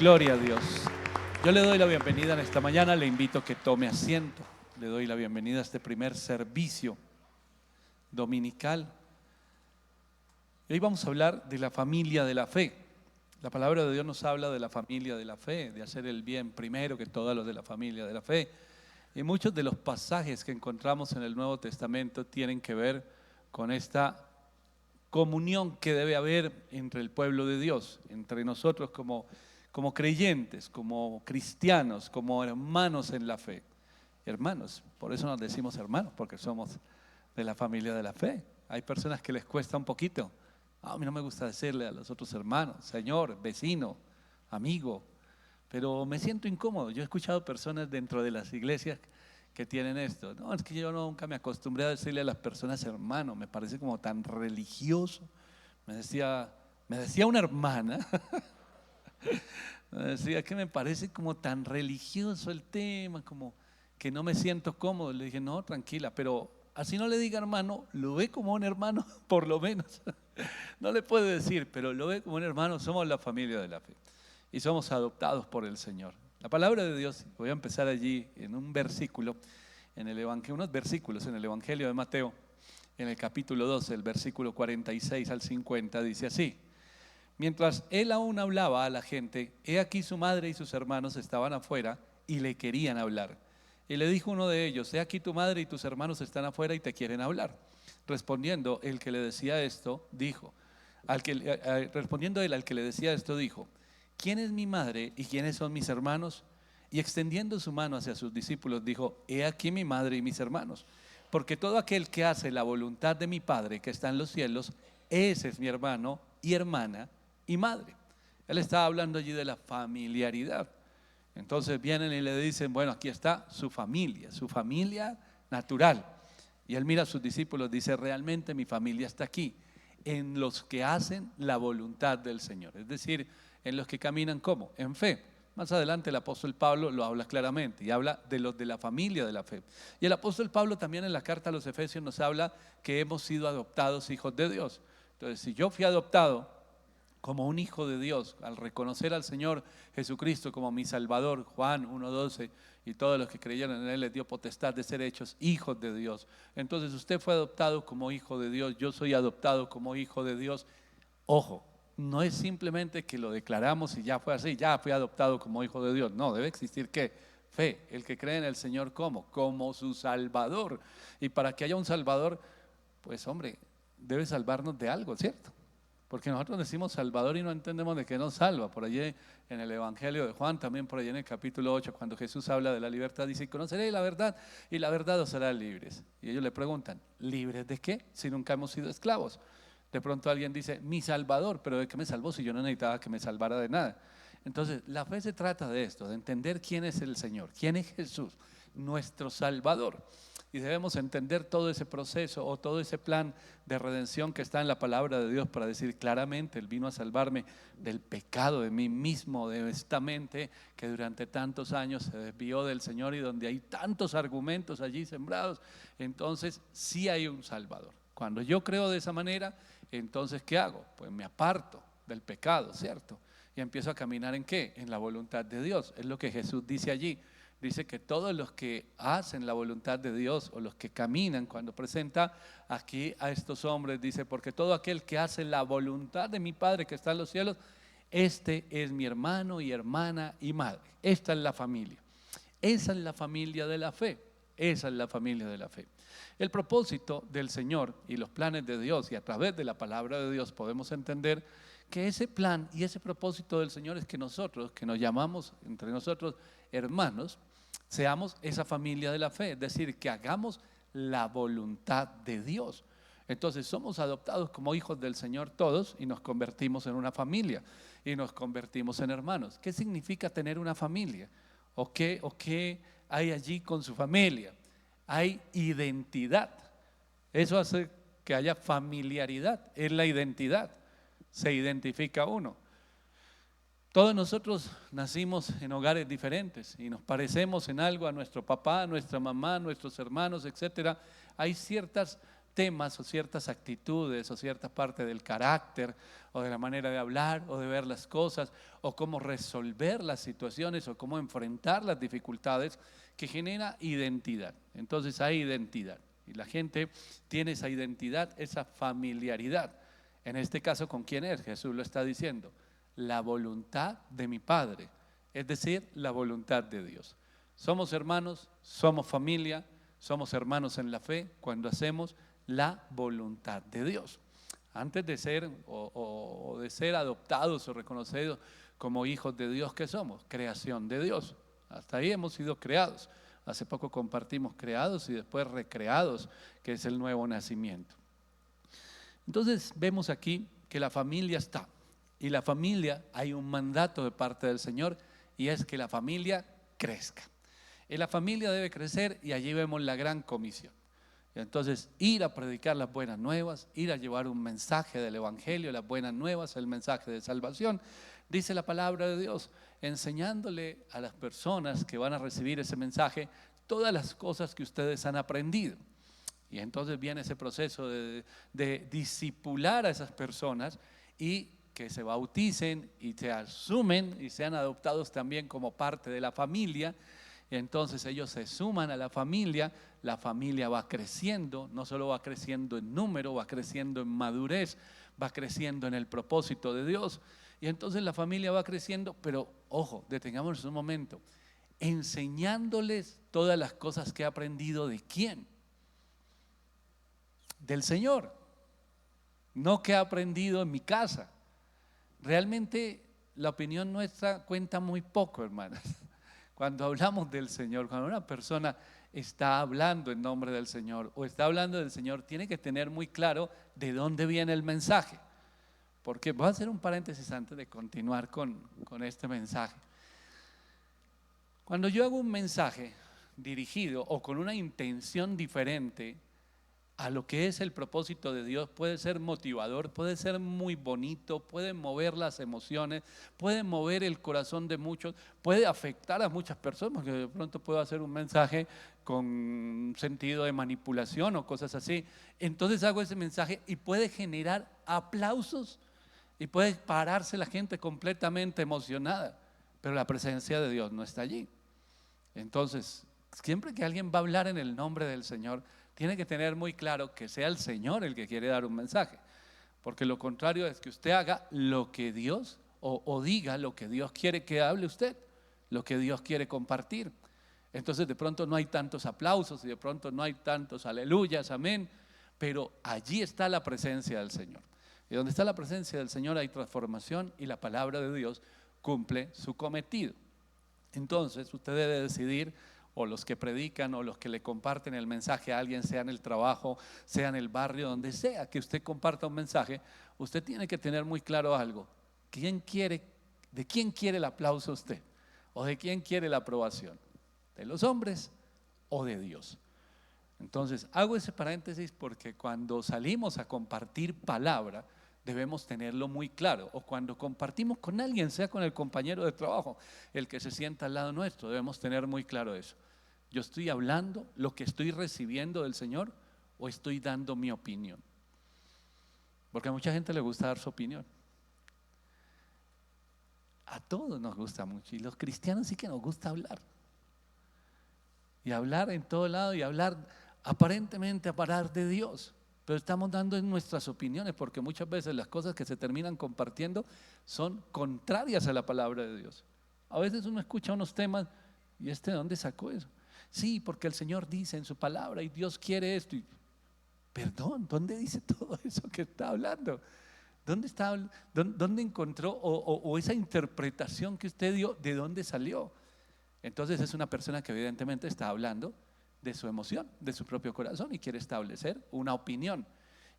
Gloria a Dios. Yo le doy la bienvenida en esta mañana, le invito a que tome asiento. Le doy la bienvenida a este primer servicio dominical. Y hoy vamos a hablar de la familia de la fe. La palabra de Dios nos habla de la familia de la fe, de hacer el bien primero que todos los de la familia de la fe. Y muchos de los pasajes que encontramos en el Nuevo Testamento tienen que ver con esta comunión que debe haber entre el pueblo de Dios, entre nosotros como creyentes, como cristianos, como hermanos en la fe. Hermanos, por eso nos decimos hermanos, porque somos de la familia de la fe. Hay personas que les cuesta un poquito. A mí no me gusta decirle a los otros hermanos, señor, vecino, amigo, pero me siento incómodo. Yo he escuchado personas dentro de las iglesias que tienen esto. No, es que yo nunca me acostumbré a decirle a las personas hermano, me parece como tan religioso. Me decía una hermana, me decía que me parece como tan religioso el tema, como que no me siento cómodo. Le dije, no, tranquila, pero así no le diga hermano, lo ve como un hermano, por lo menos. No le puede decir, pero lo ve como un hermano. Somos la familia de la fe y somos adoptados por el Señor. La palabra de Dios, voy a empezar allí en un versículo, unos versículos en el Evangelio de Mateo, en el capítulo 12, el versículo 46 al 50, dice así: mientras él aún hablaba a la gente, he aquí su madre y sus hermanos estaban afuera y le querían hablar. Y le dijo uno de ellos, he aquí tu madre y tus hermanos están afuera y te quieren hablar. Respondiendo el que le decía esto, dijo, respondiendo él al que le decía esto, dijo, ¿quién es mi madre y quiénes son mis hermanos? Y extendiendo su mano hacia sus discípulos, dijo, he aquí mi madre y mis hermanos. Porque todo aquel que hace la voluntad de mi Padre que está en los cielos, ese es mi hermano y hermana y madre. Él estaba hablando allí de la familiaridad. Entonces vienen y le dicen, bueno, aquí está su familia natural. Y él mira a sus discípulos, dice, realmente mi familia está aquí, en los que hacen la voluntad del Señor. Es decir, en los que caminan ¿cómo? En fe. Más adelante el apóstol Pablo lo habla claramente y habla de los de la familia de la fe. Y el apóstol Pablo también en la carta a los Efesios nos habla que hemos sido adoptados hijos de Dios. Entonces, si yo fui adoptado como un hijo de Dios, al reconocer al Señor Jesucristo como mi Salvador, Juan 1:12, y todos los que creyeron en Él les dio potestad de ser hechos hijos de Dios. Entonces usted fue adoptado como hijo de Dios, yo soy adoptado como hijo de Dios. Ojo, no es simplemente que lo declaramos y ya fue así, ya fui adoptado como hijo de Dios. No, debe existir ¿qué? Fe. El que cree en el Señor ¿cómo? Como su Salvador. Y para que haya un Salvador, pues hombre, debe salvarnos de algo, ¿cierto? Porque nosotros decimos Salvador y no entendemos de qué nos salva. Por allí en el Evangelio de Juan, también por allí en el capítulo 8, cuando Jesús habla de la libertad, dice, conoceréis la verdad y la verdad os hará libres. Y ellos le preguntan, ¿libres de qué? Si nunca hemos sido esclavos. De pronto alguien dice, mi Salvador, pero ¿de qué me salvó si yo no necesitaba que me salvara de nada? Entonces, la fe se trata de esto, de entender quién es el Señor, quién es Jesús, nuestro Salvador. Y debemos entender todo ese proceso o todo ese plan de redención que está en la palabra de Dios para decir claramente, Él vino a salvarme del pecado, de mí mismo, de esta mente que durante tantos años se desvió del Señor y donde hay tantos argumentos allí sembrados. Entonces sí hay un Salvador. Cuando yo creo de esa manera, entonces ¿qué hago? Pues me aparto del pecado, ¿cierto? Y empiezo a caminar ¿en qué? En la voluntad de Dios. Es lo que Jesús dice allí. Dice que todos los que hacen la voluntad de Dios o los que caminan, cuando presenta aquí a estos hombres, dice, porque todo aquel que hace la voluntad de mi Padre que está en los cielos, este es mi hermano y hermana y madre. Esta es la familia. Esa es la familia de la fe. Esa es la familia de la fe. El propósito del Señor y los planes de Dios, y a través de la palabra de Dios podemos entender que ese plan y ese propósito del Señor es que nosotros, que nos llamamos entre nosotros hermanos, seamos esa familia de la fe, es decir, que hagamos la voluntad de Dios. Entonces somos adoptados como hijos del Señor todos y nos convertimos en una familia y nos convertimos en hermanos. ¿Qué significa tener una familia? ¿O qué hay allí con su familia? Hay identidad. Eso hace que haya familiaridad, es la identidad. Se identifica uno. Todos nosotros nacimos en hogares diferentes y nos parecemos en algo a nuestro papá, a nuestra mamá, a nuestros hermanos, etcétera. Hay ciertas temas o ciertas actitudes o ciertas partes del carácter o de la manera de hablar o de ver las cosas o cómo resolver las situaciones o cómo enfrentar las dificultades que genera identidad. Entonces hay identidad y la gente tiene esa identidad, esa familiaridad. En este caso, ¿con quién es? Jesús lo está diciendo, la voluntad de mi Padre, es decir, la voluntad de Dios. Somos hermanos, somos familia, somos hermanos en la fe cuando hacemos la voluntad de Dios. Antes de ser o de ser adoptados o reconocidos como hijos de Dios, ¿qué somos? Creación de Dios. Hasta ahí hemos sido creados. Hace poco compartimos creados y después recreados, que es el nuevo nacimiento. Entonces vemos aquí que la familia está. Y la familia, hay un mandato de parte del Señor y es que la familia crezca. Y la familia debe crecer y allí vemos la gran comisión. Entonces, ir a predicar las buenas nuevas, ir a llevar un mensaje del evangelio, las buenas nuevas, el mensaje de salvación, dice la palabra de Dios, enseñándole a las personas que van a recibir ese mensaje todas las cosas que ustedes han aprendido. Y entonces viene ese proceso de discipular a esas personas y que se bauticen y se asumen y sean adoptados también como parte de la familia. Entonces ellos se suman a la familia va creciendo, no solo va creciendo en número, va creciendo en madurez, va creciendo en el propósito de Dios. Y entonces la familia va creciendo, pero ojo, detengámonos un momento, enseñándoles todas las cosas que he aprendido ¿de quién? Del Señor, no que he aprendido en mi casa. Realmente la opinión nuestra cuenta muy poco, hermanas. Cuando hablamos del Señor, cuando una persona está hablando en nombre del Señor o está hablando del Señor, tiene que tener muy claro de dónde viene el mensaje. Porque voy a hacer un paréntesis antes de continuar con este mensaje. Cuando yo hago un mensaje dirigido o con una intención diferente a lo que es el propósito de Dios, puede ser motivador, puede ser muy bonito, puede mover las emociones, puede mover el corazón de muchos, puede afectar a muchas personas, porque de pronto puedo hacer un mensaje con sentido de manipulación o cosas así. Entonces hago ese mensaje y puede generar aplausos y puede pararse la gente completamente emocionada, pero la presencia de Dios no está allí. Entonces, siempre que alguien va a hablar en el nombre del Señor, tiene que tener muy claro que sea el Señor el que quiere dar un mensaje, porque lo contrario es que usted haga lo que Dios o diga lo que Dios quiere que hable usted, lo que Dios quiere compartir. Entonces de pronto no hay tantos aplausos y de pronto no hay tantos aleluyas, amén, pero allí está la presencia del Señor. Y donde está la presencia del Señor hay transformación y la palabra de Dios cumple su cometido. Entonces usted debe decidir, o los que predican o los que le comparten el mensaje a alguien, sea en el trabajo, sea en el barrio, donde sea que usted comparta un mensaje, usted tiene que tener muy claro algo. ¿De quién quiere el aplauso usted? ¿O de quién quiere la aprobación? ¿De los hombres o de Dios? Entonces hago ese paréntesis porque cuando salimos a compartir palabra debemos tenerlo muy claro, o cuando compartimos con alguien, sea con el compañero de trabajo, el que se sienta al lado nuestro, debemos tener muy claro eso. Yo estoy hablando lo que estoy recibiendo del Señor o estoy dando mi opinión, porque a mucha gente le gusta dar su opinión. A todos nos gusta mucho y los cristianos sí que nos gusta hablar y hablar en todo lado y hablar aparentemente a parar de Dios. Pero estamos dando en nuestras opiniones, porque muchas veces las cosas que se terminan compartiendo son contrarias a la palabra de Dios. A veces uno escucha unos temas y ¿de dónde sacó eso? Sí, porque el Señor dice en su palabra y Dios quiere esto. Y, perdón, ¿dónde dice todo eso que está hablando? ¿Dónde encontró o esa interpretación que usted dio, de dónde salió? Entonces es una persona que evidentemente está hablando de su emoción, de su propio corazón y quiere establecer una opinión.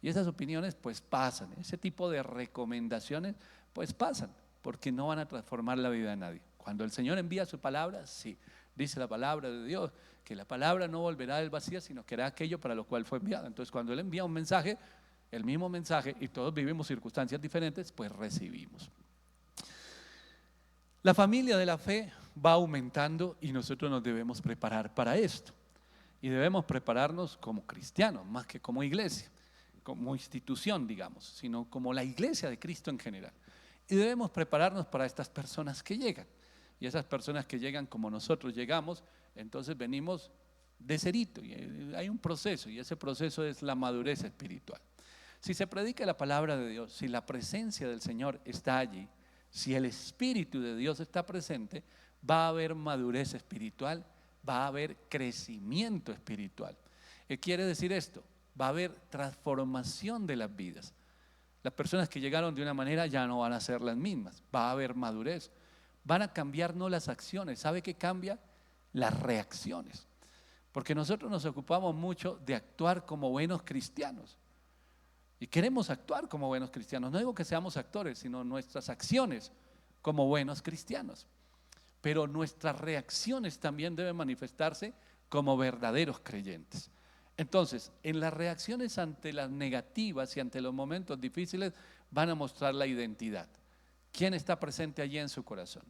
Y esas opiniones pues pasan, ese tipo de recomendaciones pues pasan, porque no van a transformar la vida de nadie. Cuando el Señor envía su palabra, sí, dice la palabra de Dios, que la palabra no volverá del vacío, sino que hará aquello para lo cual fue enviada. Entonces cuando Él envía un mensaje, el mismo mensaje, y todos vivimos circunstancias diferentes, pues recibimos. La familia de la fe va aumentando y nosotros nos debemos preparar para esto. Y debemos prepararnos como cristianos, más que como iglesia, como institución, digamos, sino como la iglesia de Cristo en general. Y debemos prepararnos para estas personas que llegan. Y esas personas que llegan como nosotros llegamos, entonces venimos de cerito. Y hay un proceso, y ese proceso es la madurez espiritual. Si se predica la palabra de Dios, si la presencia del Señor está allí, si el Espíritu de Dios está presente, va a haber madurez espiritual, va a haber crecimiento espiritual. ¿Qué quiere decir esto? Va a haber transformación de las vidas. Las personas que llegaron de una manera ya no van a ser las mismas, va a haber madurez. Van a cambiar no las acciones, ¿sabe qué cambia? Las reacciones. Porque nosotros nos ocupamos mucho de actuar como buenos cristianos. Y queremos actuar como buenos cristianos. No digo que seamos actores, sino nuestras acciones como buenos cristianos. Pero nuestras reacciones también deben manifestarse como verdaderos creyentes. Entonces, en las reacciones ante las negativas y ante los momentos difíciles van a mostrar la identidad. ¿Quién está presente allí en su corazón?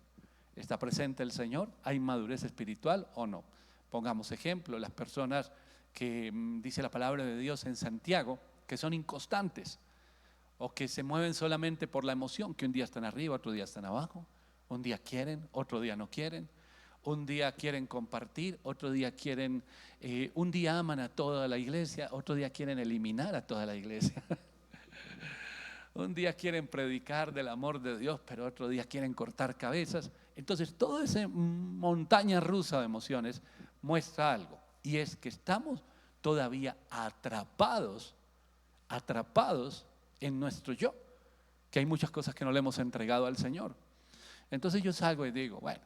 ¿Está presente el Señor? ¿Hay madurez espiritual o no? Pongamos ejemplo, las personas que dice la palabra de Dios en Santiago, que son inconstantes o que se mueven solamente por la emoción, que un día están arriba, otro día están abajo, un día quieren, otro día no quieren, un día quieren compartir, otro día quieren, un día aman a toda la iglesia, otro día quieren eliminar a toda la iglesia. Un día quieren predicar del amor de Dios, pero otro día quieren cortar cabezas. Entonces, toda esa montaña rusa de emociones muestra algo, y es que estamos todavía atrapados en nuestro yo, que hay muchas cosas que no le hemos entregado al Señor. Entonces yo salgo y digo, bueno,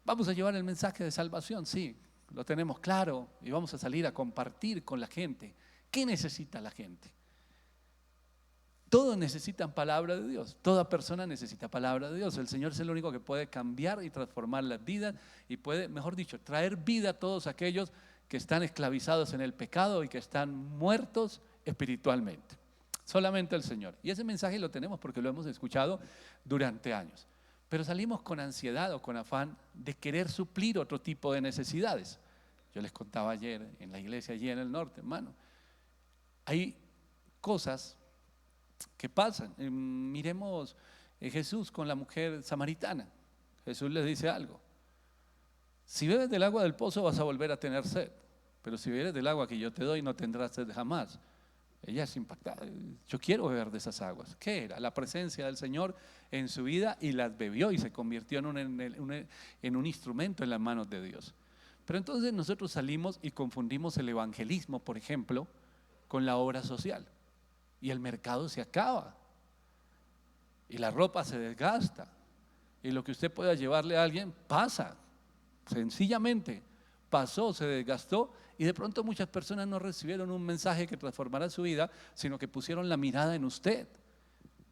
vamos a llevar el mensaje de salvación, sí, lo tenemos claro, y vamos a salir a compartir con la gente. ¿Qué necesita la gente? Todos necesitan palabra de Dios, toda persona necesita palabra de Dios. El Señor es el único que puede cambiar y transformar las vidas y puede, mejor dicho, traer vida a todos aquellos que están esclavizados en el pecado y que están muertos espiritualmente. Solamente el Señor. Y ese mensaje lo tenemos porque lo hemos escuchado durante años. Pero salimos con ansiedad o con afán de querer suplir otro tipo de necesidades. Yo les contaba ayer en la iglesia allí en el norte, hermano, hay cosas que pasan. Miremos Jesús con la mujer samaritana. Jesús les dice algo: si bebes del agua del pozo vas a volver a tener sed, pero si bebes del agua que yo te doy no tendrás sed jamás. Ella es impactada: yo quiero beber de esas aguas. ¿Qué era? La presencia del Señor en su vida, y las bebió y se convirtió en un instrumento en las manos de Dios. Pero entonces nosotros salimos y confundimos el evangelismo, por ejemplo, con la obra social. Y el mercado se acaba, y la ropa se desgasta, y lo que usted pueda llevarle a alguien pasa, sencillamente pasó, se desgastó, y de pronto muchas personas no recibieron un mensaje que transformará su vida, sino que pusieron la mirada en usted.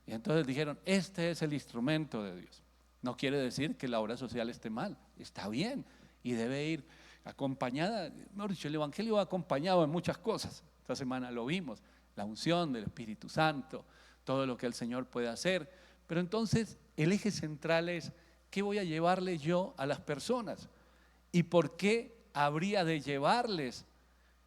Y entonces dijeron: este es el instrumento de Dios. No quiere decir que la obra social esté mal, está bien, y debe ir acompañada. Mejor dicho, el evangelio va acompañado en muchas cosas. Esta semana lo vimos: la unción del Espíritu Santo, todo lo que el Señor puede hacer. Pero entonces el eje central es: ¿qué voy a llevarle yo a las personas? ¿Y por qué habría de llevarles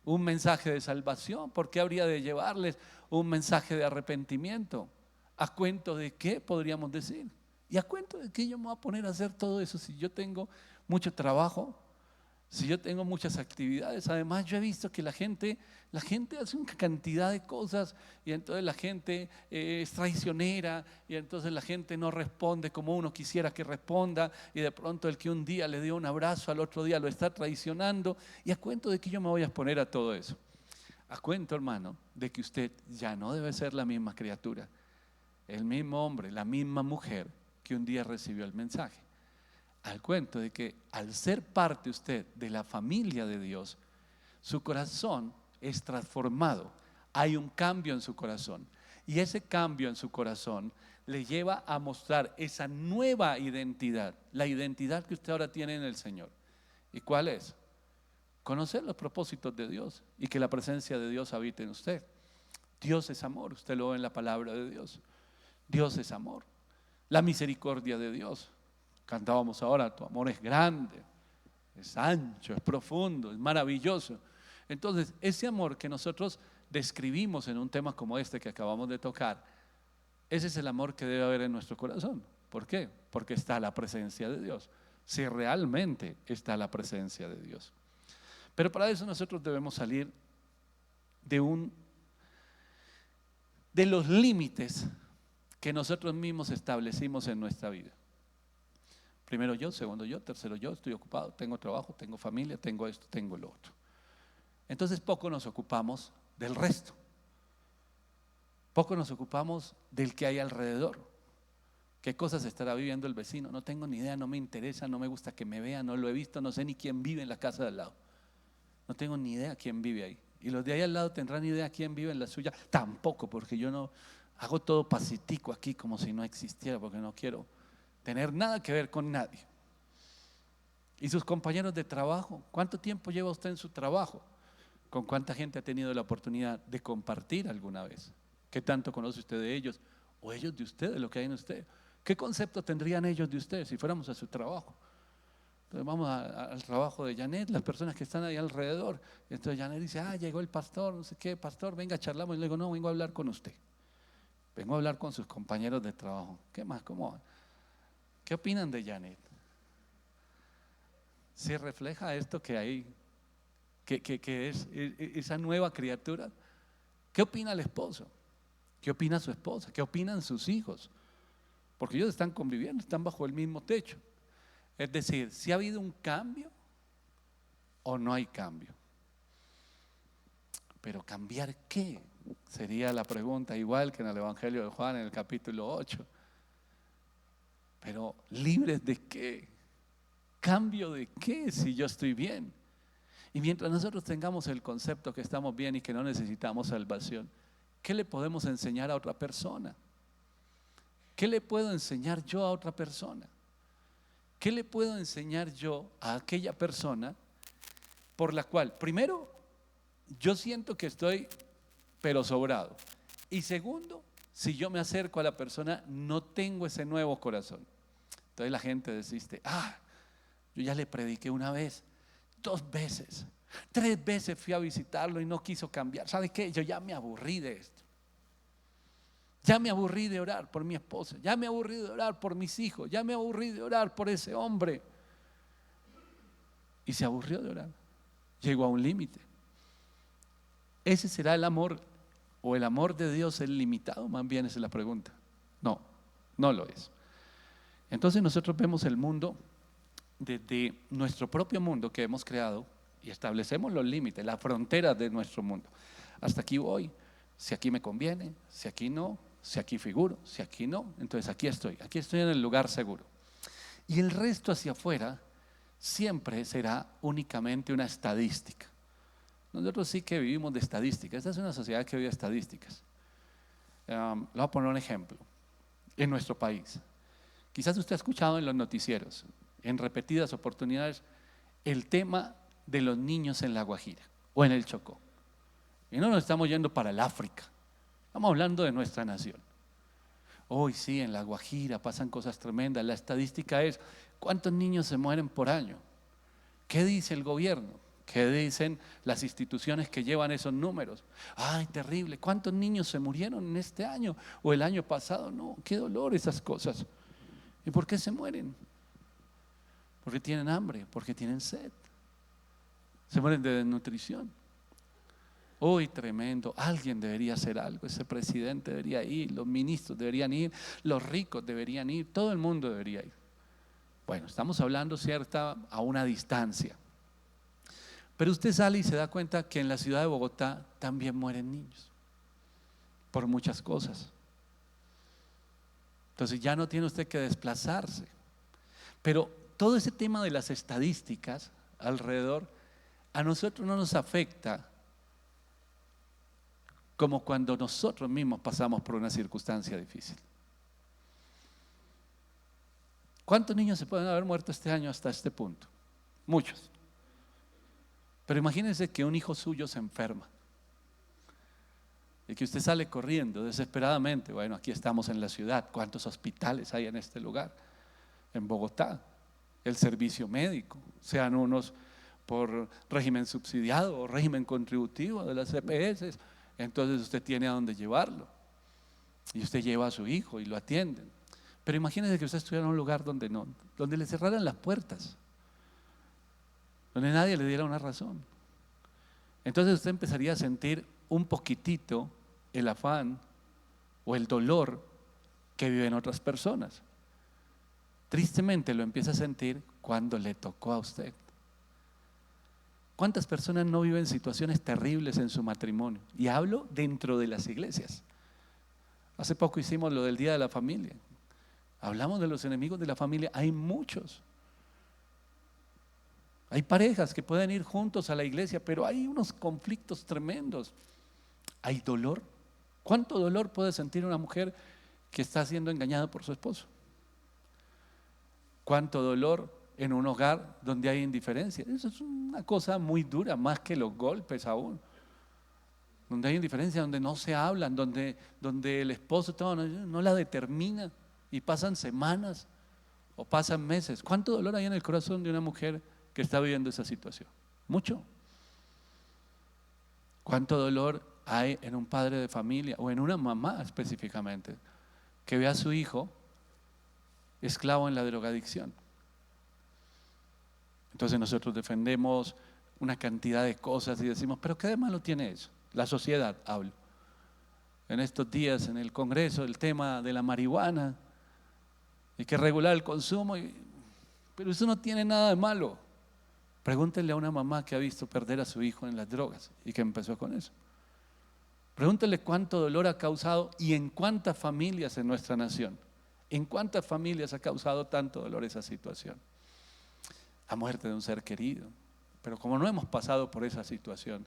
un mensaje de salvación? ¿Por qué habría de llevarles un mensaje de arrepentimiento? ¿A cuento de qué, podríamos decir? ¿Y a cuento de qué yo me voy a poner a hacer todo eso si yo tengo mucho trabajo? Si yo tengo muchas actividades. Además, yo he visto que la gente hace una cantidad de cosas, y entonces la gente es traicionera, y entonces la gente no responde como uno quisiera que responda, y de pronto el que un día le dio un abrazo al otro día lo está traicionando. ¿Y a cuento de que yo me voy a exponer a todo eso? A cuento, hermano, de que usted ya no debe ser la misma criatura, el mismo hombre, la misma mujer que un día recibió el mensaje. Al cuento de que al ser parte usted de la familia de Dios, su corazón es transformado. Hay un cambio en su corazón, y ese cambio en su corazón le lleva a mostrar esa nueva identidad, la identidad que usted ahora tiene en el Señor. ¿Y cuál es? Conocer los propósitos de Dios y que la presencia de Dios habite en usted. Dios es amor, usted lo ve en la palabra de Dios. Dios es amor. La misericordia de Dios. Cantábamos ahora: tu amor es grande, es ancho, es profundo, es maravilloso. Entonces, ese amor que nosotros describimos en un tema como este que acabamos de tocar, ese es el amor que debe haber en nuestro corazón. ¿Por qué? Porque está la presencia de Dios. Si realmente está la presencia de Dios. Pero para eso nosotros debemos salir de los límites que nosotros mismos establecimos en nuestra vida. Primero yo, segundo yo, tercero yo, estoy ocupado, tengo trabajo, tengo familia, tengo esto, tengo lo otro. Entonces poco nos ocupamos del resto. Poco nos ocupamos del que hay alrededor. ¿Qué cosas estará viviendo el vecino? No tengo ni idea, no me interesa, no me gusta que me vean, no lo he visto, no sé ni quién vive en la casa de al lado. No tengo ni idea quién vive ahí. Y los de ahí al lado tendrán idea quién vive en la suya. Tampoco, porque yo no hago todo pasitico aquí como si no existiera, porque no quiero tener nada que ver con nadie. ¿Y sus compañeros de trabajo? ¿Cuánto tiempo lleva usted en su trabajo? ¿Con cuánta gente ha tenido la oportunidad de compartir alguna vez? ¿Qué tanto conoce usted de ellos? ¿O ellos de usted, de lo que hay en usted? ¿Qué concepto tendrían ellos de usted si fuéramos a su trabajo? Entonces vamos al trabajo de Janet, las personas que están ahí alrededor. Entonces Janet dice, llegó el pastor, no sé qué, pastor, venga, charlamos. Y le digo, no, vengo a hablar con usted. Vengo a hablar con sus compañeros de trabajo. ¿Qué más? ¿Cómo? ¿Qué opinan de Janet? ¿Se refleja esto que hay, que es esa nueva criatura? ¿Qué opina el esposo? ¿Qué opina su esposa? ¿Qué opinan sus hijos? Porque ellos están conviviendo, están bajo el mismo techo. Es decir, si ha habido un cambio o no hay cambio. Pero ¿cambiar qué? Sería la pregunta, igual que en el Evangelio de Juan, en el capítulo 8. Pero ¿libres de qué? ¿Cambio de qué si yo estoy bien? Y mientras nosotros tengamos el concepto que estamos bien y que no necesitamos salvación, ¿qué le podemos enseñar a otra persona? ¿Qué le puedo enseñar yo a otra persona? ¿Qué le puedo enseñar yo a aquella persona por la cual, primero, yo siento que estoy pero sobrado? Y segundo, si yo me acerco a la persona, no tengo ese nuevo corazón. Entonces la gente desiste. Yo ya le prediqué una vez, 2 veces, 3 veces fui a visitarlo y no quiso cambiar. ¿Sabe qué? Yo ya me aburrí de esto. Ya me aburrí de orar por mi esposa, ya me aburrí de orar por mis hijos, ya me aburrí de orar por ese hombre. Y se aburrió de orar. Llegó a un límite. ¿Ese será el amor o el amor de Dios es limitado? Más bien esa es la pregunta. No, no lo es. Entonces nosotros vemos el mundo desde nuestro propio mundo que hemos creado y establecemos los límites, las fronteras de nuestro mundo. Hasta aquí voy, si aquí me conviene, si aquí no, si aquí figuro, si aquí no, entonces aquí estoy en el lugar seguro. Y el resto hacia afuera siempre será únicamente una estadística. Nosotros sí que vivimos de estadísticas. Esta es una sociedad que vive estadísticas. Le voy a poner un ejemplo. En nuestro país, quizás usted ha escuchado en los noticieros, en repetidas oportunidades, el tema de los niños en La Guajira o en el Chocó. Y no nos estamos yendo para el África, estamos hablando de nuestra nación. Hoy sí, en La Guajira pasan cosas tremendas. La estadística es ¿cuántos niños se mueren por año? ¿Qué dice el gobierno? ¿Qué dicen las instituciones que llevan esos números? ¡Ay, terrible! ¿Cuántos niños se murieron en este año o el año pasado? No, qué dolor esas cosas. ¿Y por qué se mueren? Porque tienen hambre, porque tienen sed. Se mueren de desnutrición. Uy, tremendo, alguien debería hacer algo, ese presidente debería ir, los ministros deberían ir, los ricos deberían ir, todo el mundo debería ir. Bueno, estamos hablando cierta a una distancia. Pero usted sale y se da cuenta que en la ciudad de Bogotá también mueren niños por muchas cosas. Entonces ya no tiene usted que desplazarse. Pero todo ese tema de las estadísticas alrededor a nosotros no nos afecta como cuando nosotros mismos pasamos por una circunstancia difícil. ¿Cuántos niños se pueden haber muerto este año hasta este punto? Muchos. Pero imagínense que un hijo suyo se enferma y que usted sale corriendo desesperadamente. Bueno, aquí estamos en la ciudad. ¿Cuántos hospitales hay en este lugar? En Bogotá. El servicio médico, sean unos por régimen subsidiado o régimen contributivo de las EPS, entonces usted tiene a dónde llevarlo. Y usted lleva a su hijo y lo atienden. Pero imagínese que usted estuviera en un lugar donde no, donde le cerraran las puertas, donde nadie le diera una razón. Entonces usted empezaría a sentir un poquitito el afán o el dolor que viven otras personas. Tristemente lo empieza a sentir cuando le tocó a usted. ¿Cuántas personas no viven situaciones terribles en su matrimonio? Y hablo dentro de las iglesias. Hace poco hicimos lo del Día de la Familia. Hablamos de los enemigos de la familia. Hay muchos. Hay parejas que pueden ir juntos a la iglesia, pero hay unos conflictos tremendos. Hay dolor. ¿Cuánto dolor puede sentir una mujer que está siendo engañada por su esposo? ¿Cuánto dolor en un hogar donde hay indiferencia? Eso es una cosa muy dura, más que los golpes aún. Donde hay indiferencia, donde no se hablan, donde el esposo no la determina y pasan semanas o pasan meses. ¿Cuánto dolor hay en el corazón de una mujer que está viviendo esa situación? Mucho. ¿Cuánto dolor hay en un padre de familia o en una mamá específicamente que ve a su hijo esclavo en la drogadicción? Entonces nosotros defendemos una cantidad de cosas y decimos, pero ¿qué de malo tiene eso? La sociedad, hablo. En estos días en el Congreso el tema de la marihuana, hay que regular el consumo, pero eso no tiene nada de malo. Pregúntenle a una mamá que ha visto perder a su hijo en las drogas y que empezó con eso. Pregúntenle cuánto dolor ha causado y en cuántas familias en nuestra nación, en cuántas familias ha causado tanto dolor esa situación. La muerte de un ser querido. Pero como no hemos pasado por esa situación,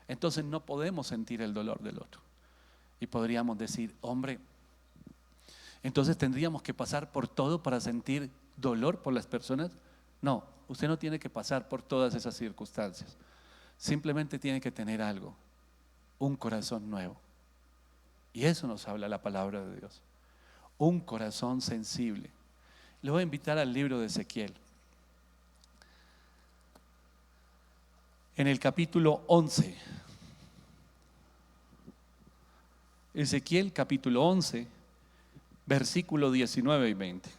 entonces no podemos sentir el dolor del otro. Y podríamos decir, hombre, entonces tendríamos que pasar por todo para sentir dolor por las personas. No, usted no tiene que pasar por todas esas circunstancias. Simplemente tiene que tener algo, un corazón nuevo. Y eso nos habla la palabra de Dios. Un corazón sensible. Le voy a invitar al libro de Ezequiel. En el capítulo 11. Ezequiel capítulo 11, versículo 19 y 20.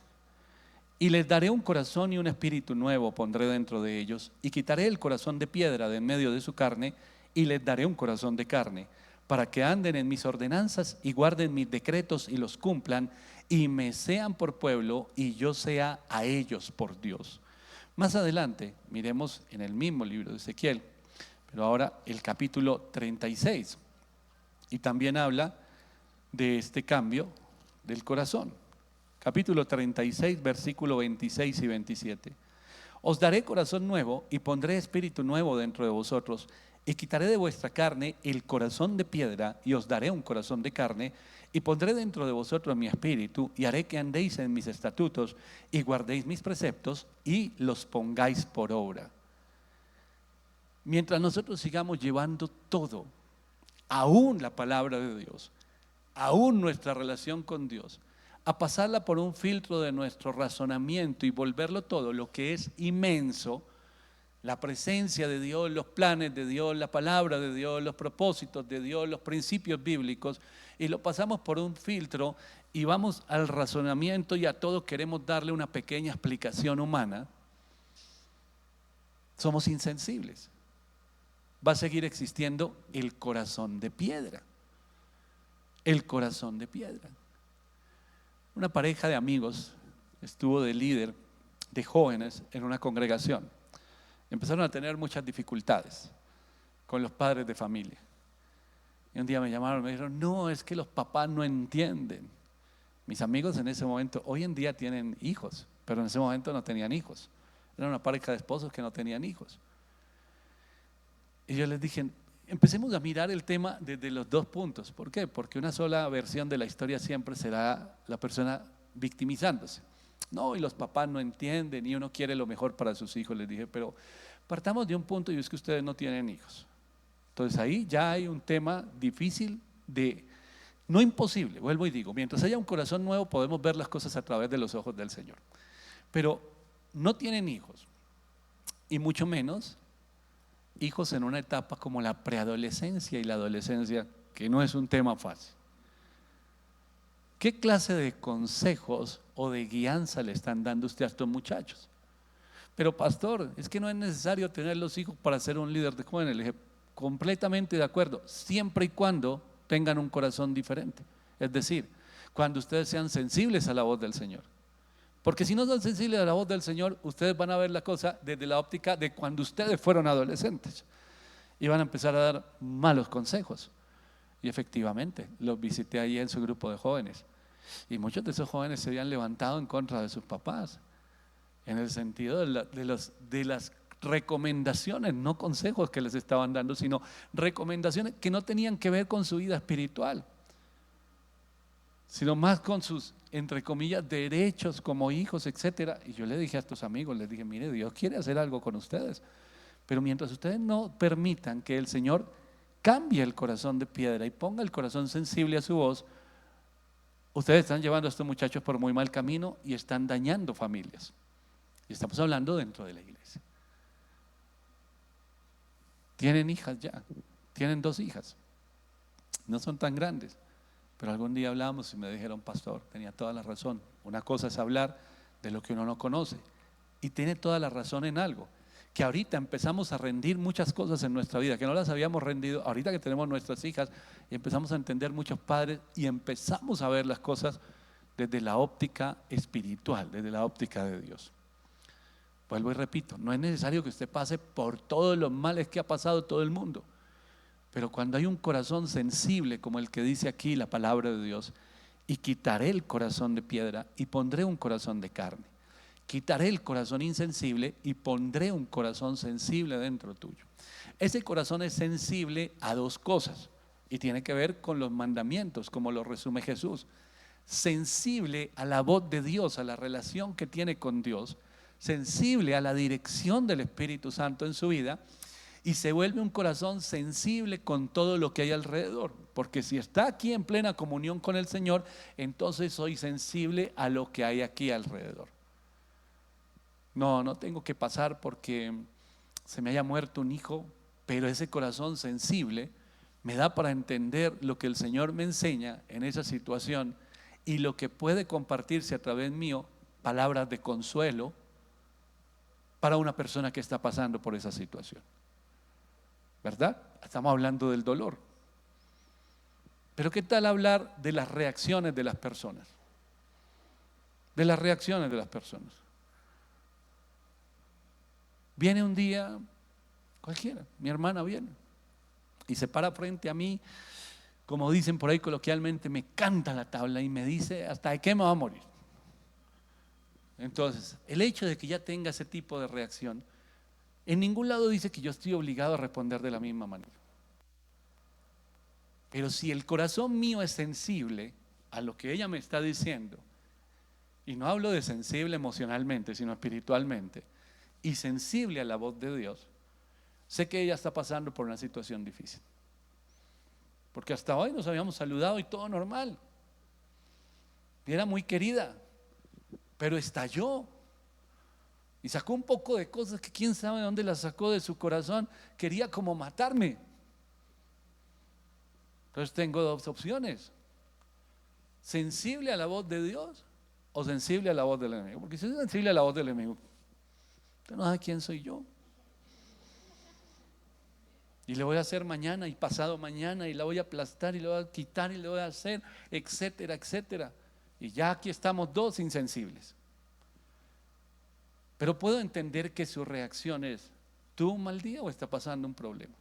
Y les daré un corazón y un espíritu nuevo pondré dentro de ellos, y quitaré el corazón de piedra de en medio de su carne, y les daré un corazón de carne, para que anden en mis ordenanzas y guarden mis decretos y los cumplan, y me sean por pueblo, y yo sea a ellos por Dios. Más adelante, miremos en el mismo libro de Ezequiel, pero ahora el capítulo 36, y también habla de este cambio del corazón. Capítulo 36, versículo 26 y 27. Os daré corazón nuevo y pondré espíritu nuevo dentro de vosotros, y quitaré de vuestra carne el corazón de piedra, y os daré un corazón de carne, y pondré dentro de vosotros mi espíritu, y haré que andéis en mis estatutos, y guardéis mis preceptos, y los pongáis por obra. Mientras nosotros sigamos llevando todo, aún la palabra de Dios, aún nuestra relación con Dios, a pasarla por un filtro de nuestro razonamiento y volverlo todo lo que es inmenso, la presencia de Dios, los planes de Dios, la palabra de Dios, los propósitos de Dios, los principios bíblicos, y lo pasamos por un filtro y vamos al razonamiento y a todo queremos darle una pequeña explicación humana, somos insensibles. Va a seguir existiendo el corazón de piedra. El corazón de piedra. Una pareja de amigos estuvo de líder de jóvenes en una congregación. Empezaron a tener muchas dificultades con los padres de familia. Y un día me llamaron y me dijeron, no, es que los papás no entienden. Mis amigos en ese momento, hoy en día tienen hijos, pero en ese momento no tenían hijos. Era una pareja de esposos que no tenían hijos. Y yo les dije, empecemos a mirar el tema desde los dos puntos. ¿Por qué? Porque una sola versión de la historia siempre será la persona victimizándose. No, y los papás no entienden y uno quiere lo mejor para sus hijos. Les dije, pero partamos de un punto y es que ustedes no tienen hijos. Entonces ahí ya hay un tema difícil de, no imposible, vuelvo y digo, mientras haya un corazón nuevo podemos ver las cosas a través de los ojos del Señor. Pero no tienen hijos y mucho menos hijos en una etapa como la preadolescencia y la adolescencia, que no es un tema fácil. ¿Qué clase de consejos o de guianza le están dando usted a estos muchachos? Pero pastor, es que no es necesario tener los hijos para ser un líder de jóvenes. Le dije, completamente de acuerdo, siempre y cuando tengan un corazón diferente. Es decir, cuando ustedes sean sensibles a la voz del Señor. Porque si no son sensibles a la voz del Señor, ustedes van a ver la cosa desde la óptica de cuando ustedes fueron adolescentes y van a empezar a dar malos consejos. Y efectivamente, los visité ahí en su grupo de jóvenes y muchos de esos jóvenes se habían levantado en contra de sus papás, en el sentido de las recomendaciones, no consejos que les estaban dando, sino recomendaciones que no tenían que ver con su vida espiritual, sino más con sus, entre comillas, derechos como hijos, etcétera. Y yo le dije a estos amigos, les dije, mire, Dios quiere hacer algo con ustedes, pero mientras ustedes no permitan que el Señor cambie el corazón de piedra y ponga el corazón sensible a su voz, ustedes están llevando a estos muchachos por muy mal camino y están dañando familias. Y estamos hablando dentro de la iglesia. Tienen hijas ya, tienen 2 hijas, no son tan grandes, pero algún día hablamos y me dijeron, pastor, tenía toda la razón. Una cosa es hablar de lo que uno no conoce, y tiene toda la razón en algo, que ahorita empezamos a rendir muchas cosas en nuestra vida, que no las habíamos rendido, ahorita que tenemos nuestras hijas y empezamos a entender muchos padres y empezamos a ver las cosas desde la óptica espiritual, desde la óptica de Dios. Vuelvo y repito, no es necesario que usted pase por todos los males que ha pasado todo el mundo, pero cuando hay un corazón sensible como el que dice aquí la palabra de Dios, y quitaré el corazón de piedra y pondré un corazón de carne, quitaré el corazón insensible y pondré un corazón sensible dentro tuyo. Ese corazón es sensible a 2 cosas y tiene que ver con los mandamientos, como lo resume Jesús. Sensible a la voz de Dios, a la relación que tiene con Dios, sensible a la dirección del Espíritu Santo en su vida, y se vuelve un corazón sensible con todo lo que hay alrededor, porque si está aquí en plena comunión con el Señor, entonces soy sensible a lo que hay aquí alrededor. No tengo que pasar porque se me haya muerto un hijo, pero ese corazón sensible me da para entender lo que el Señor me enseña en esa situación y lo que puede compartirse a través mío, palabras de consuelo para una persona que está pasando por esa situación. ¿Verdad? Estamos hablando del dolor. Pero ¿qué tal hablar de las reacciones de las personas? De las reacciones de las personas. Viene un día cualquiera, mi hermana viene y se para frente a mí, como dicen por ahí coloquialmente, me canta la tabla y me dice, ¿hasta de qué me va a morir? Entonces, el hecho de que ya tenga ese tipo de reacción, en ningún lado dice que yo estoy obligado a responder de la misma manera. Pero si el corazón mío es sensible a lo que ella me está diciendo, y no hablo de sensible emocionalmente, sino espiritualmente, y sensible a la voz de Dios, sé que ella está pasando por una situación difícil. Porque hasta hoy nos habíamos saludado y todo normal. Y era muy querida, pero estalló. Y sacó un poco de cosas que quién sabe de dónde las sacó de su corazón. Quería como matarme. Entonces tengo 2 opciones: sensible a la voz de Dios o sensible a la voz del enemigo. Porque si soy sensible a la voz del enemigo, usted no sabe quién soy yo. Y le voy a hacer mañana y pasado mañana, y la voy a aplastar y le voy a quitar y le voy a hacer, etcétera, etcétera. Y ya aquí estamos 2 insensibles. Pero puedo entender que su reacción es: ¿tuvo un mal día o está pasando un problema?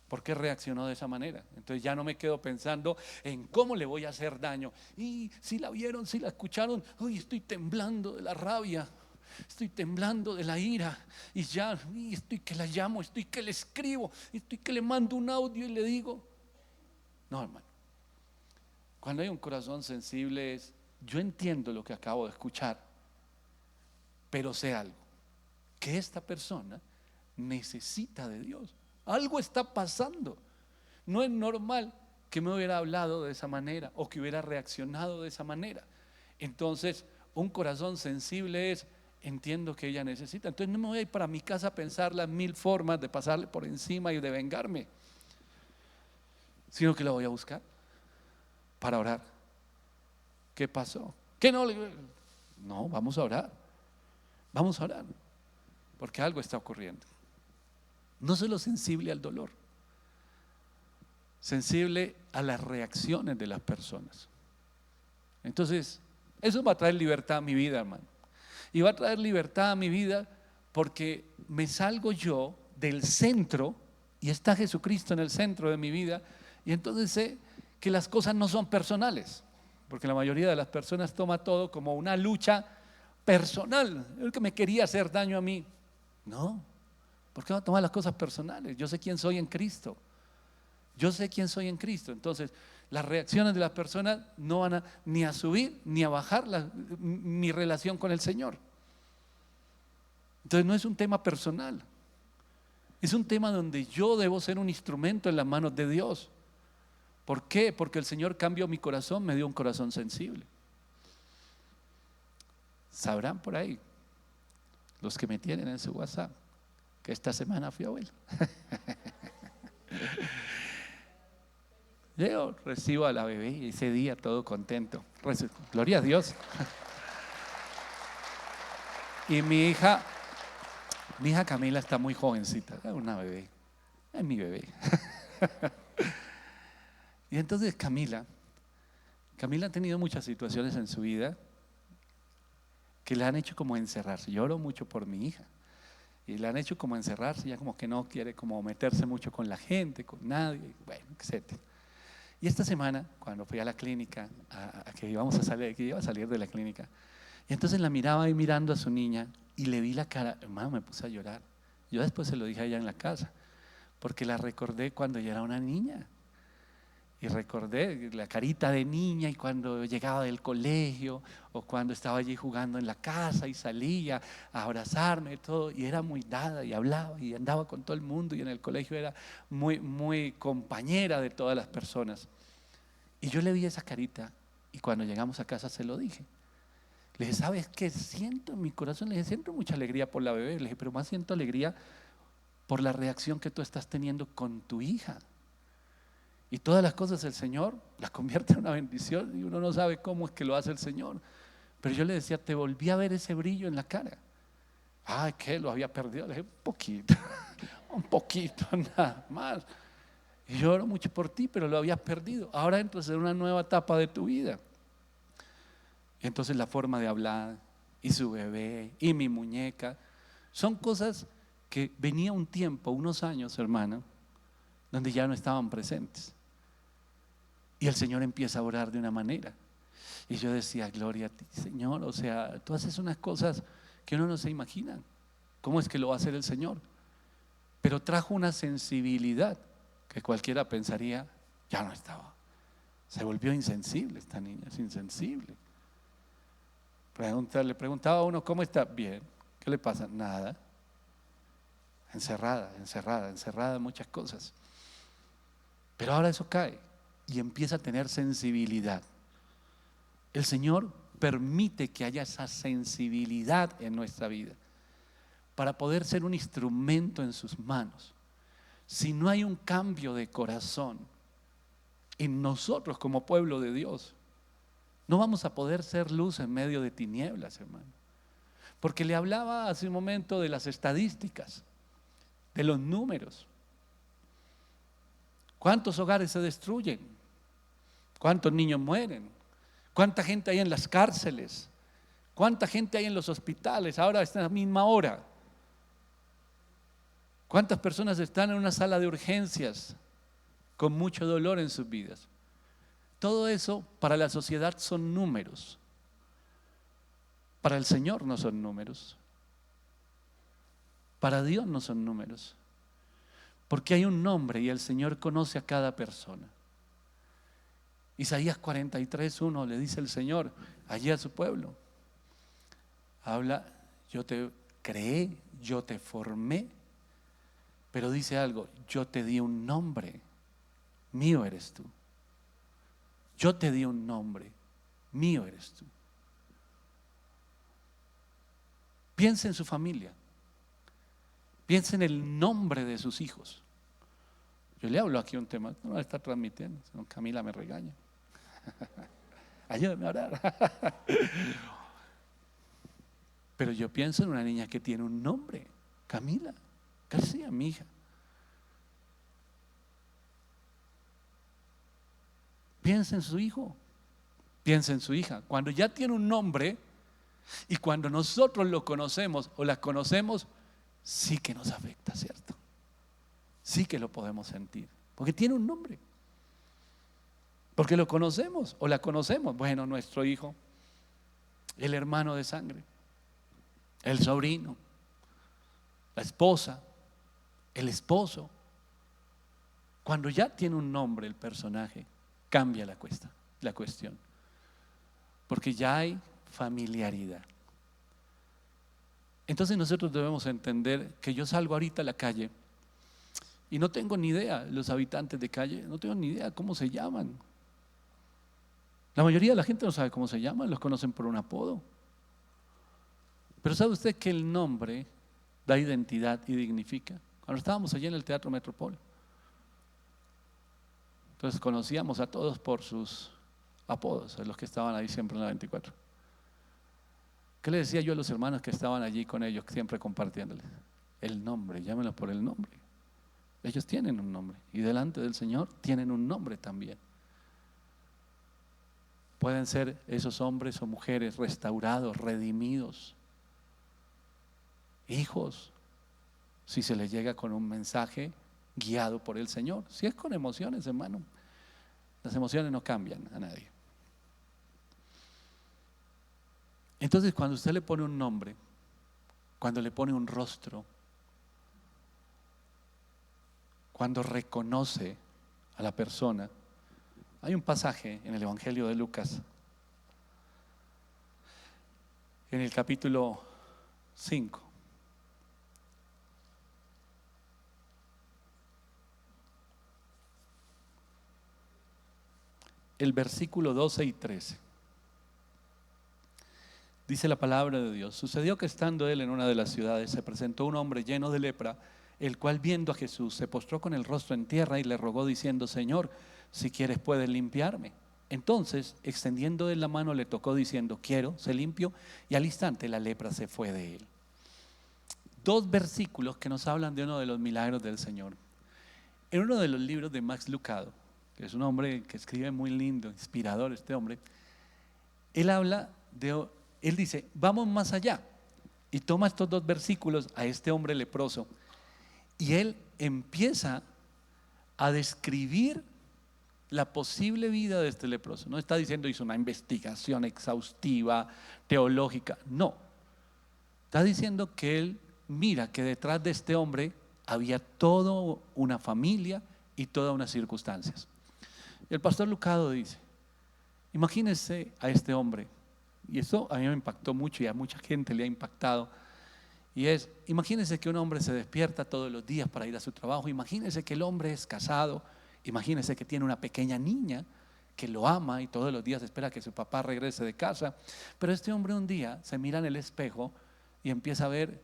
¿Por qué reaccionó de esa manera? Entonces ya no me quedo pensando en cómo le voy a hacer daño. Y si la vieron, si la escucharon, uy, estoy temblando de la rabia, estoy temblando de la ira, y ya estoy que la llamo, estoy que le escribo, estoy que le mando un audio y le digo. No, hermano. Cuando hay un corazón sensible es: yo entiendo lo que acabo de escuchar, pero sé algo, que esta persona necesita de Dios. Algo está pasando. No es normal que me hubiera hablado de esa manera o que hubiera reaccionado de esa manera. Entonces, un corazón sensible es: entiendo que ella necesita. Entonces no me voy a ir para mi casa a pensar las 1000 formas de pasarle por encima y de vengarme, sino que la voy a buscar para orar. ¿Qué pasó? ¿Qué no? No, vamos a orar. Vamos a orar, porque algo está ocurriendo. No solo sensible al dolor, sensible a las reacciones de las personas. Entonces, eso va a traer libertad a mi vida, hermano. Y va a traer libertad a mi vida porque me salgo yo del centro y está Jesucristo en el centro de mi vida, y entonces sé que las cosas no son personales, porque la mayoría de las personas toma todo como una lucha personal. El que me quería hacer daño a mí. No, ¿por qué va a tomar las cosas personales? Yo sé quién soy en Cristo. Yo sé quién soy en Cristo. Entonces, las reacciones de las personas no van ni a subir ni a bajar mi relación con el Señor. Entonces, no es un tema personal. Es un tema donde yo debo ser un instrumento en las manos de Dios. ¿Por qué? Porque el Señor cambió mi corazón, me dio un corazón sensible. Sabrán por ahí, los que me tienen en su WhatsApp, que esta semana fui abuelo. Yo recibo a la bebé y ese día todo contento. Gloria a Dios. Y mi hija Camila está muy jovencita, es una bebé, es mi bebé. Y entonces Camila ha tenido muchas situaciones en su vida que le han hecho como encerrarse. Lloro mucho por mi hija. Y le han hecho como encerrarse, ya como que no quiere como meterse mucho con la gente, con nadie, bueno, etc. Y esta semana, cuando fui a la clínica, que iba a salir de la clínica, y entonces la miraba ahí mirando a su niña y le vi la cara, hermano, me puse a llorar. Yo después se lo dije a ella en la casa, porque la recordé cuando ella era una niña. Y recordé la carita de niña y cuando llegaba del colegio o cuando estaba allí jugando en la casa y salía a abrazarme y todo, y era muy dada y hablaba y andaba con todo el mundo y en el colegio era muy, muy compañera de todas las personas. Y yo le vi esa carita y cuando llegamos a casa se lo dije. Le dije, ¿sabes qué siento en mi corazón? Le dije, siento mucha alegría por la bebé. Le dije, pero más siento alegría por la reacción que tú estás teniendo con tu hija. Y todas las cosas el Señor las convierte en una bendición y uno no sabe cómo es que lo hace el Señor. Pero yo le decía, te volví a ver ese brillo en la cara. Ay, ¿qué? Lo había perdido. Le dije, un poquito, nada más. Y yo oro mucho por ti, pero lo habías perdido. Ahora entras en una nueva etapa de tu vida. Y entonces la forma de hablar, y su bebé, y mi muñeca, son cosas que venía un tiempo, unos años, hermano, donde ya no estaban presentes. Y el Señor empieza a orar de una manera. Y yo decía, gloria a ti, Señor. O sea, tú haces unas cosas que uno no se imagina. ¿Cómo es que lo va a hacer el Señor? Pero trajo una sensibilidad que cualquiera pensaría, ya no estaba. Se volvió insensible esta niña, es insensible. Le preguntaba a uno, ¿cómo está? Bien. ¿Qué le pasa? Nada. Encerrada en muchas cosas. Pero ahora eso cae y empieza a tener sensibilidad. El Señor permite que haya esa sensibilidad en nuestra vida para poder ser un instrumento en sus manos. Si no hay un cambio de corazón en nosotros como pueblo de Dios, no vamos a poder ser luz en medio de tinieblas, hermano. Porque le hablaba hace un momento de las estadísticas, de los números. ¿Cuántos hogares se destruyen? ¿Cuántos niños mueren? ¿Cuánta gente hay en las cárceles? ¿Cuánta gente hay en los hospitales ahora a esta misma hora? ¿Cuántas personas están en una sala de urgencias con mucho dolor en sus vidas? Todo eso para la sociedad son números. Para el Señor no son números. Para Dios no son números. Porque hay un nombre y el Señor conoce a cada persona. Isaías 43:1 le dice el Señor allí a su pueblo. Habla, yo te creé, yo te formé, pero dice algo, yo te di un nombre, mío eres tú. Yo te di un nombre, mío eres tú. Piense en su familia. Piense en el nombre de sus hijos. Yo le hablo aquí un tema, no lo está transmitiendo, si no Camila me regaña. Ayúdame a orar. Pero yo pienso en una niña que tiene un nombre, Camila García, mi hija. Piensa en su hijo, piensa en su hija. Cuando ya tiene un nombre y cuando nosotros lo conocemos o la conocemos, sí que nos afecta, ¿cierto? Sí que lo podemos sentir, porque tiene un nombre. Porque lo conocemos o la conocemos. Bueno, nuestro hijo, el hermano de sangre, el sobrino, la esposa, el esposo. Cuando ya tiene un nombre el personaje, cambia la cuestión. Porque ya hay familiaridad. Entonces nosotros debemos entender que yo salgo ahorita a la calle y no tengo ni idea, los habitantes de calle, no tengo ni idea cómo se llaman. La mayoría de la gente no sabe cómo se llaman, los conocen por un apodo. Pero ¿sabe usted que el nombre da identidad y dignifica? Cuando estábamos allí en el Teatro Metropol, entonces conocíamos a todos por sus apodos, a los que estaban ahí siempre en la 24. ¿Qué le decía yo a los hermanos que estaban allí con ellos, siempre compartiéndoles? El nombre, llámenlo por el nombre. Ellos tienen un nombre y delante del Señor tienen un nombre también. Pueden ser esos hombres o mujeres restaurados, redimidos, hijos, si se les llega con un mensaje guiado por el Señor. Si es con emociones, hermano, las emociones no cambian a nadie. Entonces, cuando usted le pone un nombre, cuando le pone un rostro, cuando reconoce a la persona, hay un pasaje en el Evangelio de Lucas, en el capítulo 5. El versículo 12 y 13. Dice la palabra de Dios: sucedió que estando él en una de las ciudades, se presentó un hombre lleno de lepra, el cual viendo a Jesús se postró con el rostro en tierra y le rogó diciendo: Señor, si quieres puedes limpiarme. Entonces, extendiendo él la mano, le tocó diciendo: quiero, sé limpio, y al instante la lepra se fue de él. Dos versículos que nos hablan de uno de los milagros del Señor. En uno de los libros de Max Lucado, que es un hombre que escribe muy lindo, inspirador este hombre, él dice: vamos más allá, y toma estos dos versículos a este hombre leproso y él empieza a describir la posible vida de este leproso. No está diciendo hizo una investigación exhaustiva, teológica, no. Está diciendo que él mira que detrás de este hombre había toda una familia y todas unas circunstancias. Y el pastor Lucado dice: imagínense a este hombre, y eso a mí me impactó mucho y a mucha gente le ha impactado, y es: imagínense que un hombre se despierta todos los días para ir a su trabajo, imagínense que el hombre es casado, imagínense que tiene una pequeña niña que lo ama y todos los días espera que su papá regrese de casa, pero este hombre un día se mira en el espejo y empieza a ver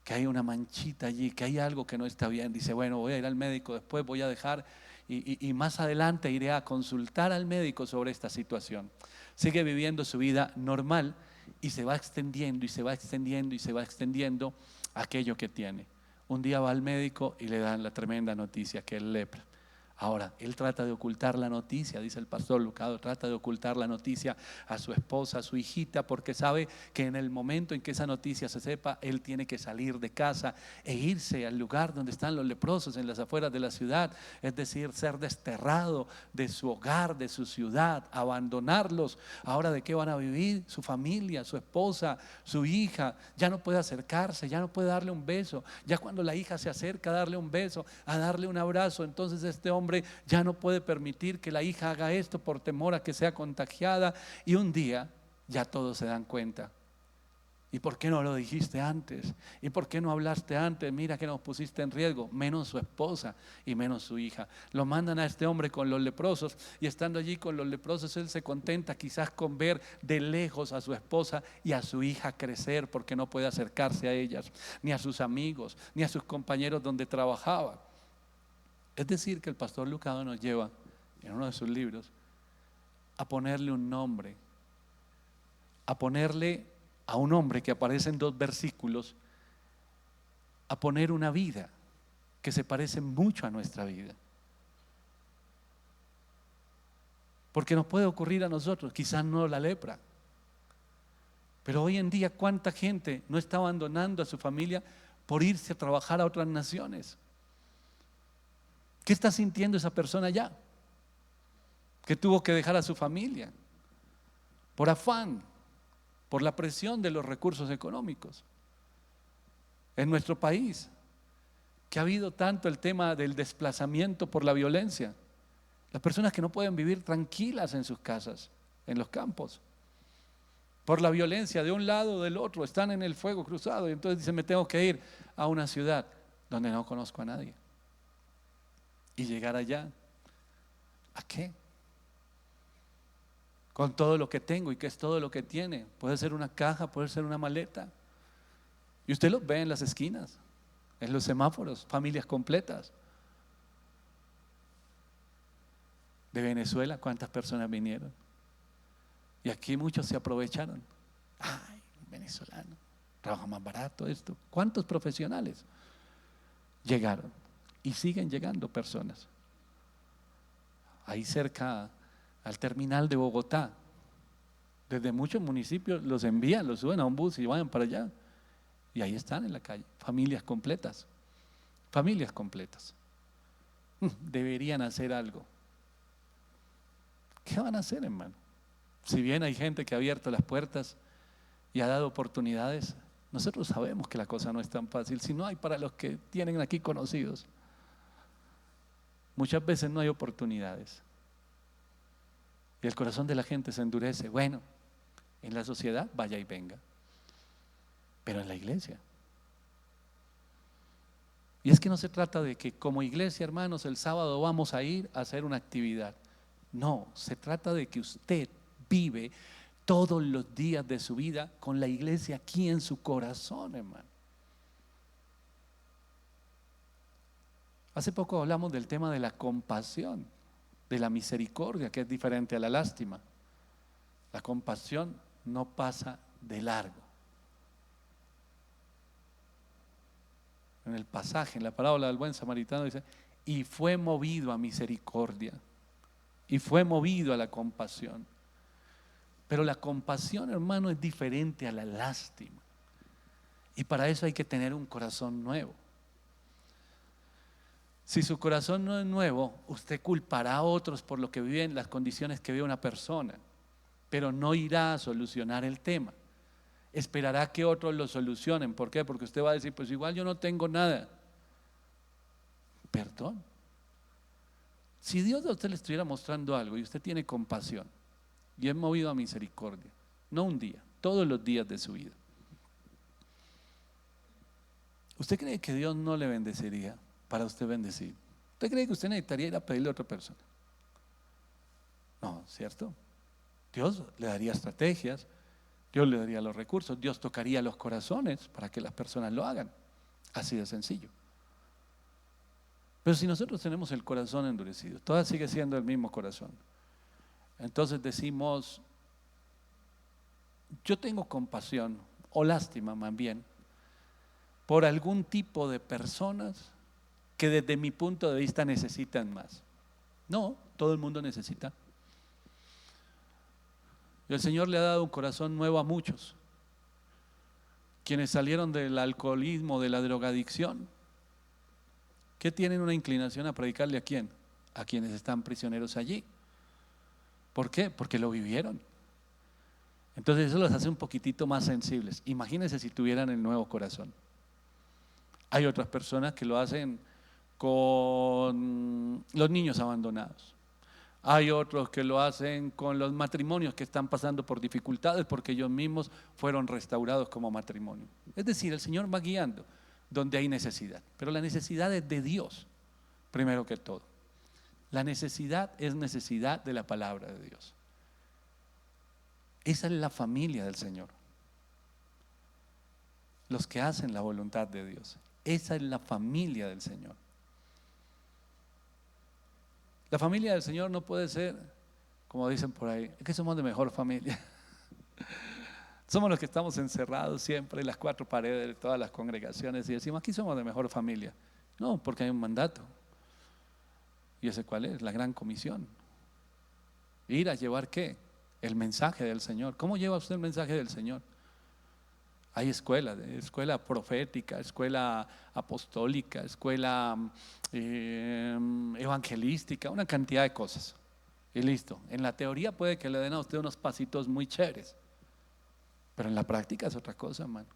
que hay una manchita allí, que hay algo que no está bien. Dice: bueno, voy a ir al médico, después voy a dejar y más adelante iré a consultar al médico sobre esta situación. Sigue viviendo su vida normal y se va extendiendo y se va extendiendo y se va extendiendo aquello que tiene. Un día va al médico y le dan la tremenda noticia que es lepra. Ahora, él trata de ocultar la noticia, dice el pastor Lucado, trata de ocultar la noticia a su esposa, a su hijita, porque sabe que en el momento en que esa noticia se sepa, él tiene que salir de casa e irse al lugar donde están los leprosos, en las afueras de la ciudad, es decir, ser desterrado de su hogar, de su ciudad, abandonarlos. Ahora, ¿de qué van a vivir? Su familia, su esposa, su hija, ya no puede acercarse, ya no puede darle un beso, ya cuando la hija se acerca a darle un beso, a darle un abrazo, entonces este hombre ya no puede permitir que la hija haga esto por temor a que sea contagiada, y un día ya todos se dan cuenta ¿Y por qué no lo dijiste antes? ¿Y por qué no hablaste antes? Mira que nos pusiste en riesgo. Menos su esposa y menos su hija. Lo mandan a este hombre con los leprosos y estando allí con los leprosos, él se contenta quizás con ver de lejos a su esposa y a su hija crecer porque no puede acercarse a ellas, ni a sus amigos, ni a sus compañeros donde trabajaba. Es decir, que el pastor Lucado nos lleva en uno de sus libros a ponerle un nombre, a ponerle a un hombre que aparece en 2 versículos, a poner una vida que se parece mucho a nuestra vida. Porque nos puede ocurrir a nosotros, quizás no la lepra, pero hoy en día cuánta gente no está abandonando a su familia por irse a trabajar a otras naciones. ¿Qué está sintiendo esa persona allá? Que tuvo que dejar a su familia por afán, por la presión de los recursos económicos. En nuestro país, que ha habido tanto el tema del desplazamiento por la violencia, las personas que no pueden vivir tranquilas en sus casas, en los campos, por la violencia de un lado o del otro, están en el fuego cruzado y entonces dicen, me tengo que ir a una ciudad donde no conozco a nadie. Y llegar allá, ¿a qué? Con todo lo que tengo. ¿Y qué es todo lo que tiene? Puede ser una caja, puede ser una maleta. Y usted los ve en las esquinas, en los semáforos, familias completas. De Venezuela, ¿cuántas personas vinieron? Y aquí muchos se aprovecharon. Ay, venezolano, trabaja más barato esto. ¿Cuántos profesionales llegaron? Y siguen llegando personas. Ahí cerca al terminal de Bogotá, desde muchos municipios los envían, los suben a un bus y vayan para allá. Y ahí están en la calle, familias completas. Familias completas. Deberían hacer algo. ¿Qué van a hacer, hermano? Si bien hay gente que ha abierto las puertas y ha dado oportunidades, nosotros sabemos que la cosa no es tan fácil. Si no hay para los que tienen aquí conocidos, muchas veces no hay oportunidades. Y el corazón de la gente se endurece. Bueno, en la sociedad vaya y venga, pero en la iglesia. Y es que no se trata de que como iglesia, hermanos, el sábado vamos a ir a hacer una actividad. No, se trata de que usted vive todos los días de su vida con la iglesia aquí en su corazón, hermano. Hace poco hablamos del tema de la compasión, de la misericordia, que es diferente a la lástima. La compasión no pasa de largo. En el pasaje, en la parábola del buen samaritano dice, y fue movido a misericordia, y fue movido a la compasión. Pero la compasión, hermano, es diferente a la lástima. Y para eso hay que tener un corazón nuevo. Si su corazón no es nuevo, usted culpará a otros por lo que viven, las condiciones que vive una persona, pero no irá a solucionar el tema. Esperará que otros lo solucionen. ¿Por qué? Porque usted va a decir, pues igual yo no tengo nada. Perdón. Si Dios a usted le estuviera mostrando algo y usted tiene compasión y es movido a misericordia, no un día, todos los días de su vida, ¿usted cree que Dios no le bendeciría para usted bendecir? ¿Usted cree que usted necesitaría ir a pedirle a otra persona? No, ¿cierto? Dios le daría estrategias, Dios le daría los recursos, Dios tocaría los corazones para que las personas lo hagan. Así de sencillo. Pero si nosotros tenemos el corazón endurecido, todavía sigue siendo el mismo corazón. Entonces decimos, yo tengo compasión o lástima más bien por algún tipo de personas que desde mi punto de vista necesitan más. No, todo el mundo necesita. Y el Señor le ha dado un corazón nuevo a muchos. Quienes salieron del alcoholismo, de la drogadicción, ¿qué tienen una inclinación a predicarle a quién? A quienes están prisioneros allí. ¿Por qué? Porque lo vivieron. Entonces eso los hace un poquitito más sensibles. Imagínense si tuvieran el nuevo corazón. Hay otras personas que lo hacen con los niños abandonados. Hay otros que lo hacen con los matrimonios que están pasando por dificultades porque ellos mismos fueron restaurados como matrimonio. Es decir, el Señor va guiando donde hay necesidad, pero la necesidad es de Dios, primero que todo. La necesidad es necesidad de la palabra de Dios. Esa es la familia del Señor. Los que hacen la voluntad de Dios. Esa es la familia del Señor. La familia del Señor no puede ser, como dicen por ahí, es que somos de mejor familia. Somos los que estamos encerrados siempre en las cuatro paredes de todas las congregaciones y decimos, aquí somos de mejor familia. No, porque hay un mandato. ¿Y ese cuál es? La gran comisión. Ir a llevar ¿qué? El mensaje del Señor. ¿Cómo lleva usted el mensaje del Señor? Hay escuela profética, escuela apostólica, escuela evangelística, una cantidad de cosas. Y listo. En la teoría puede que le den a usted unos pasitos muy chéveres, pero en la práctica es otra cosa, hermano.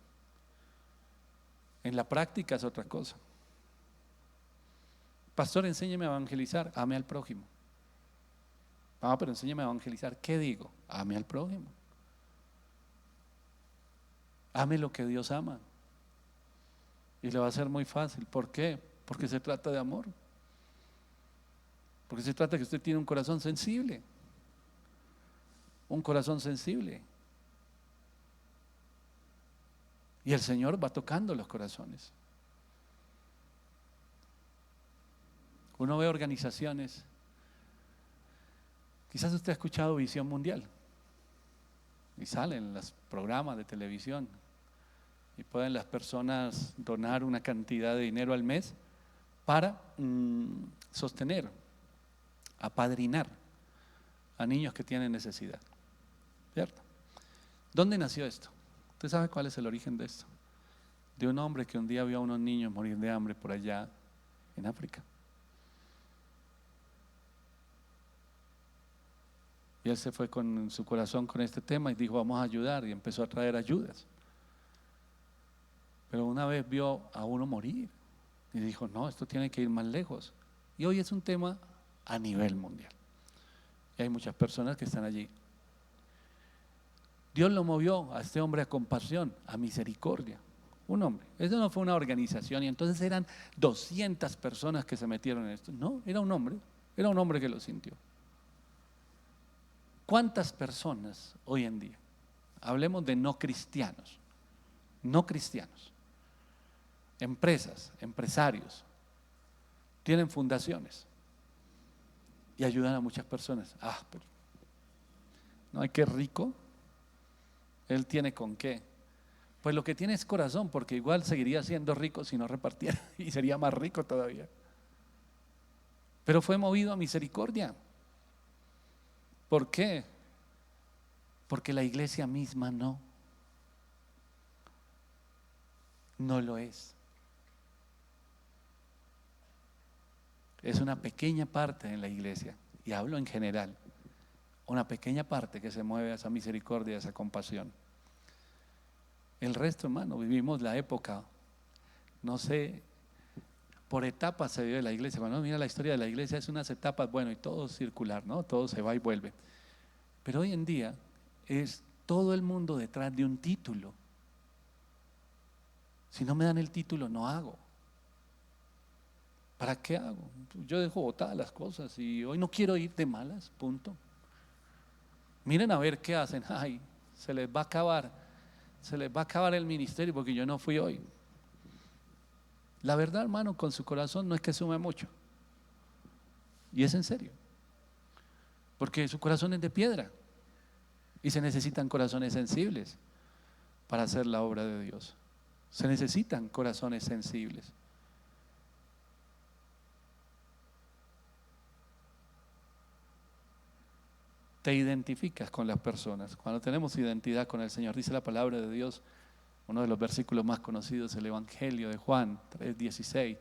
En la práctica es otra cosa. Pastor, enséñeme a evangelizar. Ame al prójimo. Pero enséñeme a evangelizar. ¿Qué digo? Ame al prójimo. Ame lo que Dios ama. Y le va a ser muy fácil. ¿Por qué? Porque se trata de amor. Porque se trata de que usted tiene un corazón sensible. Un corazón sensible. Y el Señor va tocando los corazones. Uno ve organizaciones. Quizás usted ha escuchado Visión Mundial. Y salen los programas de televisión. Y pueden las personas donar una cantidad de dinero al mes para sostener, apadrinar a niños que tienen necesidad. ¿Cierto? ¿Dónde nació esto? ¿Usted sabe cuál es el origen de esto? De un hombre que un día vio a unos niños morir de hambre por allá en África. Y él se fue con su corazón con este tema y dijo, vamos a ayudar, y empezó a traer ayudas. Pero una vez vio a uno morir y dijo, no, esto tiene que ir más lejos. Y hoy es un tema a nivel mundial. Y hay muchas personas que están allí. Dios lo movió a este hombre a compasión, a misericordia. Un hombre. Eso no fue una organización y entonces eran 200 personas que se metieron en esto. No, era un hombre que lo sintió. ¿Cuántas personas hoy en día? Hablemos de no cristianos, empresas, empresarios, tienen fundaciones y ayudan a muchas personas. Pero no hay que rico, él tiene con qué. Pues lo que tiene es corazón, porque igual seguiría siendo rico si no repartiera y sería más rico todavía. Pero fue movido a misericordia. ¿Por qué? Porque la iglesia misma no lo es. Es una pequeña parte en la iglesia, y hablo en general, una pequeña parte que se mueve a esa misericordia, a esa compasión. El resto, hermano, vivimos la época, no sé, por etapas se vive la iglesia. Cuando mira la historia de la iglesia es unas etapas, bueno, y todo es circular, ¿no? Todo se va y vuelve. Pero hoy en día es todo el mundo detrás de un título. Si no me dan el título, no hago. ¿Para qué hago? Yo dejo botadas las cosas y hoy no quiero ir de malas, punto. Miren a ver qué hacen. Ay, se les va a acabar el ministerio porque yo no fui hoy. La verdad, hermano, con su corazón no es que sume mucho. Y es en serio. Porque su corazón es de piedra. Y se necesitan corazones sensibles para hacer la obra de Dios. Se necesitan corazones sensibles. Te identificas con las personas. Cuando tenemos identidad con el Señor, dice la palabra de Dios, uno de los versículos más conocidos, el Evangelio de Juan 3:16,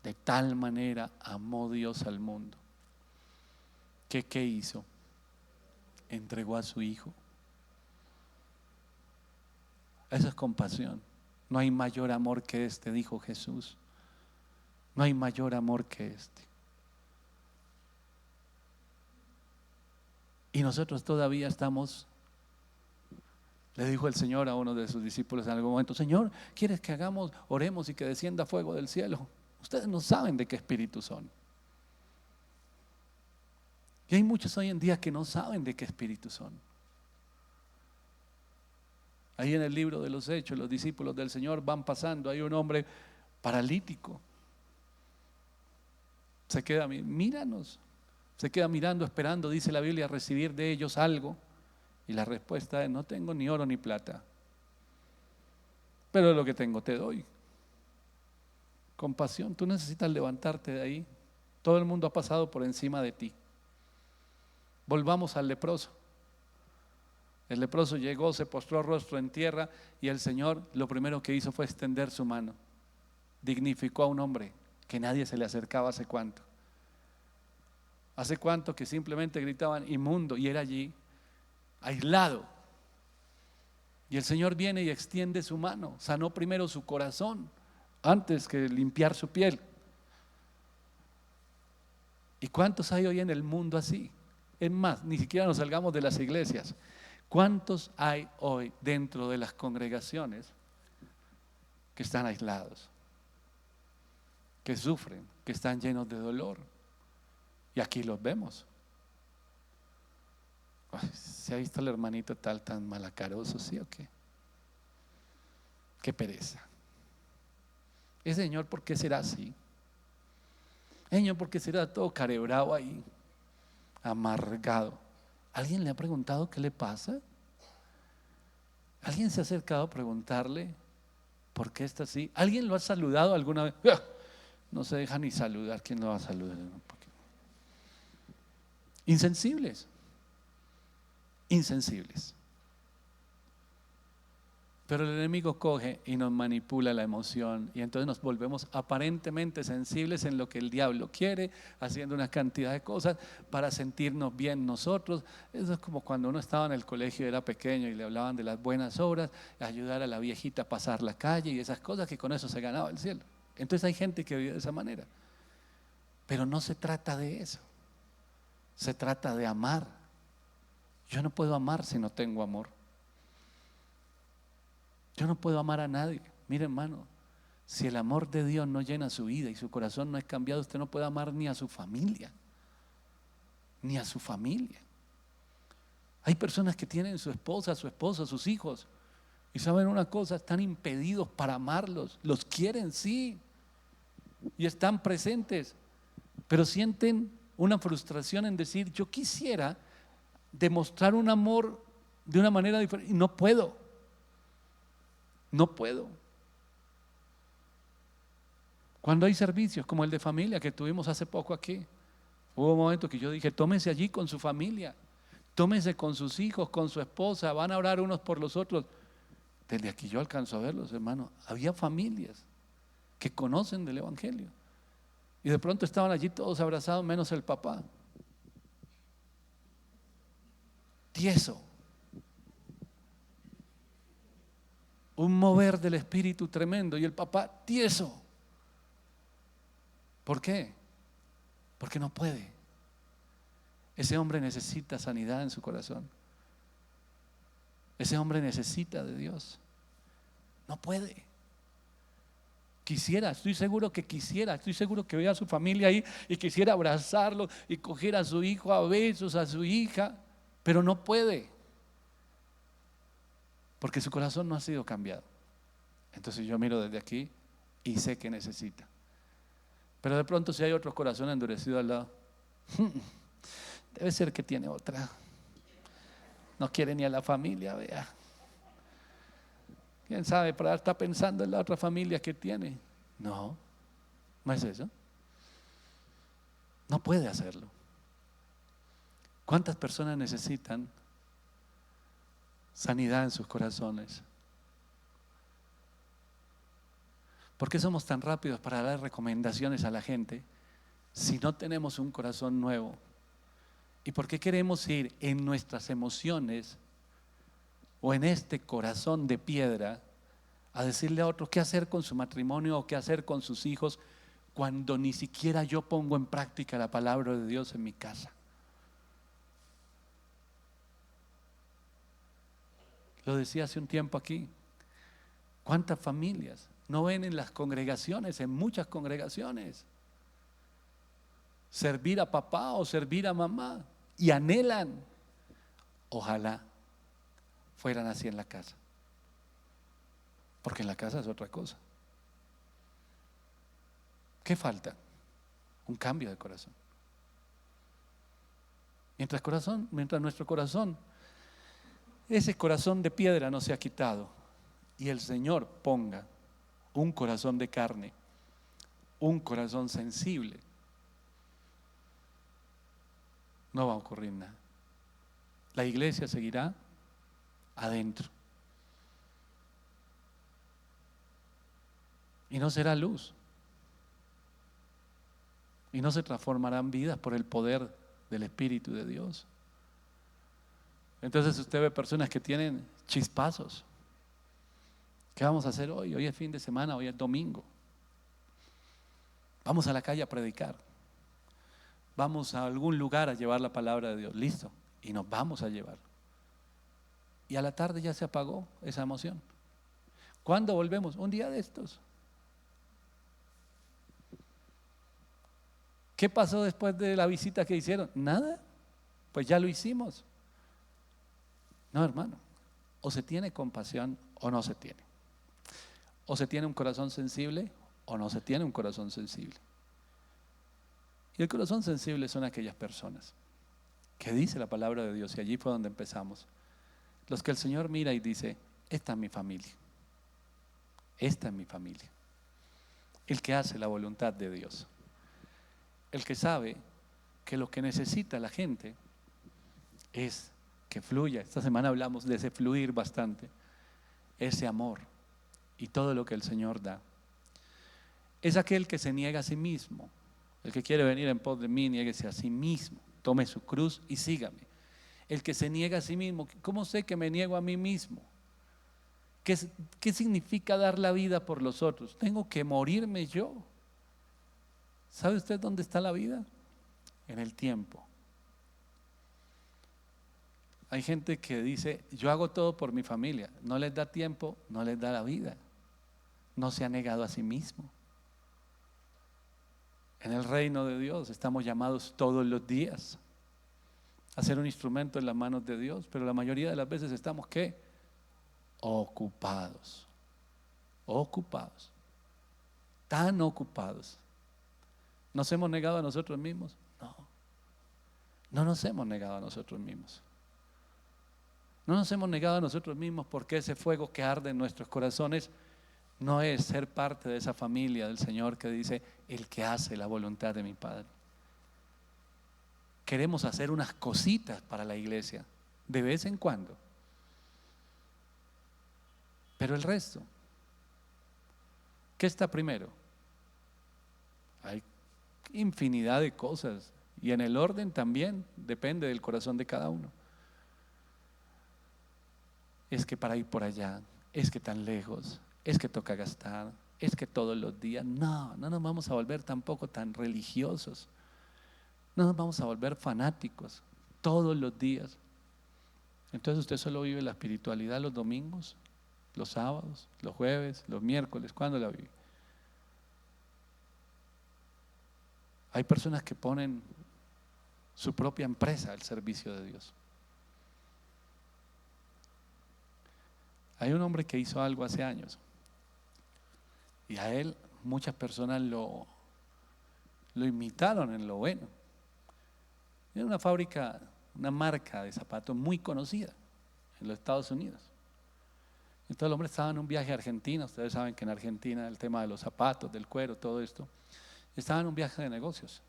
de tal manera amó Dios al mundo, que ¿qué hizo? Entregó a su Hijo. Eso es compasión. No hay mayor amor que este, dijo Jesús. No hay mayor amor que este. Y nosotros todavía estamos. Le dijo el Señor a uno de sus discípulos en algún momento: Señor, ¿quieres que oremos y que descienda fuego del cielo? Ustedes no saben de qué espíritu son. Y hay muchos hoy en día que no saben de qué espíritu son. Ahí en el libro de los Hechos, los discípulos del Señor van pasando, hay un hombre paralítico. Se queda, míranos, se queda mirando, esperando, dice la Biblia, a recibir de ellos algo. Y la respuesta es: no tengo ni oro ni plata, pero lo que tengo te doy. Compasión, tú necesitas levantarte de ahí. Todo el mundo ha pasado por encima de ti. Volvamos al leproso. El leproso llegó, se postró rostro en tierra y el Señor lo primero que hizo fue extender su mano. Dignificó a un hombre que nadie se le acercaba hace cuánto. Hace cuánto que simplemente gritaban inmundo y era allí aislado. Y el Señor viene y extiende su mano. Sanó primero su corazón antes que limpiar su piel. ¿Y cuántos hay hoy en el mundo así? Es más, ni siquiera nos salgamos de las iglesias. ¿Cuántos hay hoy dentro de las congregaciones que están aislados, que sufren, que están llenos de dolor? Y aquí los vemos. Ay, ¿se ha visto el hermanito tal tan malacaroso? ¿Sí o qué? Qué pereza. Señor, ¿por qué será así? Señor, ¿por qué será todo carebrado ahí, amargado? ¿Alguien le ha preguntado qué le pasa? ¿Alguien se ha acercado a preguntarle por qué está así? ¿Alguien lo ha saludado alguna vez? ¡Ah! No se deja ni saludar. ¿Quién lo va a saludar? Insensibles. Insensibles. Pero el enemigo coge y nos manipula la emoción y entonces nos volvemos aparentemente sensibles en lo que el diablo quiere, haciendo una cantidad de cosas para sentirnos bien nosotros. Eso es como cuando uno estaba en el colegio y era pequeño y le hablaban de las buenas obras, ayudar a la viejita a pasar la calle y esas cosas, que con eso se ganaba el cielo. Entonces hay gente que vive de esa manera. Pero no se trata de eso. Se trata de amar. Yo no puedo amar si no tengo amor. Yo no puedo amar a nadie. Mire, hermano, si el amor de Dios no llena su vida y su corazón no es cambiado, usted no puede amar ni a su familia. Ni a su familia. Hay personas que tienen su esposa, su esposo, sus hijos, y saben una cosa, están impedidos para amarlos. Los quieren, sí, y están presentes, pero sienten una frustración en decir: yo quisiera demostrar un amor de una manera diferente y no puedo. No puedo. Cuando hay servicios como el de familia que tuvimos hace poco aquí, hubo un momento que yo dije: tómese allí con su familia, tómese con sus hijos, con su esposa, van a orar unos por los otros. Desde aquí yo alcanzo a verlos, hermanos. Había familias que conocen del evangelio y de pronto estaban allí todos abrazados menos el papá, tieso. Un mover del espíritu tremendo y el papá tieso. ¿Por qué? Porque no puede. Ese hombre necesita sanidad en su corazón. Ese hombre necesita de Dios. No puede. Quisiera, estoy seguro que vea a su familia ahí y quisiera abrazarlo y coger a su hijo a besos, a su hija, pero no puede. Porque su corazón no ha sido cambiado. Entonces yo miro desde aquí y sé que necesita. Pero de pronto si hay otro corazón endurecido al lado, debe ser que tiene otra. No quiere ni a la familia, vea. ¿Quién sabe? Para estar pensando en la otra familia que tiene. No, no es eso. No puede hacerlo. ¿Cuántas personas necesitan sanidad en sus corazones? ¿Por qué somos tan rápidos para dar recomendaciones a la gente si no tenemos un corazón nuevo? ¿Y por qué queremos ir en nuestras emociones o en este corazón de piedra a decirle a otros qué hacer con su matrimonio o qué hacer con sus hijos cuando ni siquiera yo pongo en práctica la palabra de Dios en mi casa? Lo decía hace un tiempo aquí. ¿Cuántas familias no ven en las congregaciones, en muchas congregaciones, servir a papá o servir a mamá? Y anhelan, ojalá fueran así en la casa. Porque en la casa es otra cosa. ¿Qué falta? Un cambio de corazón. Mientras nuestro corazón, ese corazón de piedra no se ha quitado y el Señor ponga un corazón de carne, un corazón sensible, no va a ocurrir nada. La iglesia seguirá adentro y no será luz y no se transformarán vidas por el poder del Espíritu de Dios. Entonces usted ve personas que tienen chispazos. ¿Qué vamos a hacer hoy? Hoy es fin de semana, hoy es domingo. Vamos a la calle a predicar. Vamos a algún lugar a llevar la palabra de Dios. Listo. Y nos vamos a llevar. Y a la tarde ya se apagó esa emoción. ¿Cuándo volvemos? Un día de estos. ¿Qué pasó después de la visita que hicieron? Nada. Pues ya lo hicimos. No, hermano. O se tiene compasión o no se tiene. O se tiene un corazón sensible o no se tiene un corazón sensible. Y el corazón sensible son aquellas personas que dice la palabra de Dios, y allí fue donde empezamos. Los que el Señor mira y dice, esta es mi familia. Esta es mi familia. El que hace la voluntad de Dios. El que sabe que lo que necesita la gente es que fluya. Esta semana hablamos de ese fluir bastante. Ese amor y todo lo que el Señor da. Es aquel que se niega a sí mismo. El que quiere venir en pos de mí, niéguese a sí mismo. Tome su cruz y sígame. El que se niega a sí mismo. ¿Cómo sé que me niego a mí mismo? ¿Qué significa dar la vida por los otros? Tengo que morirme yo. ¿Sabe usted dónde está la vida? En el tiempo. Hay gente que dice, yo hago todo por mi familia. No les da tiempo, no les da la vida. No se ha negado a sí mismo. En el reino de Dios estamos llamados todos los días a ser un instrumento en las manos de Dios, pero la mayoría de las veces estamos ¿qué? Ocupados. Ocupados. Tan ocupados. ¿Nos hemos negado a nosotros mismos? No. No nos hemos negado a nosotros mismos. No nos hemos negado a nosotros mismos porque ese fuego que arde en nuestros corazones no es ser parte de esa familia del Señor que dice, el que hace la voluntad de mi Padre. Queremos hacer unas cositas para la iglesia, de vez en cuando. Pero el resto, ¿qué está primero? Hay infinidad de cosas y en el orden también depende del corazón de cada uno. Es que para ir por allá, es que tan lejos, es que toca gastar, es que todos los días. No nos vamos a volver tampoco tan religiosos. No nos vamos a volver fanáticos todos los días. Entonces usted solo vive la espiritualidad los domingos, los sábados, los jueves, los miércoles. ¿Cuándo la vive? Hay personas que ponen su propia empresa al servicio de Dios. Hay un hombre que hizo algo hace años y a él muchas personas lo imitaron en lo bueno. Era una fábrica, una marca de zapatos muy conocida en los Estados Unidos. Entonces el hombre estaba en un viaje a Argentina. Ustedes saben que en Argentina el tema de los zapatos, del cuero, todo esto. Estaba en un viaje de negocios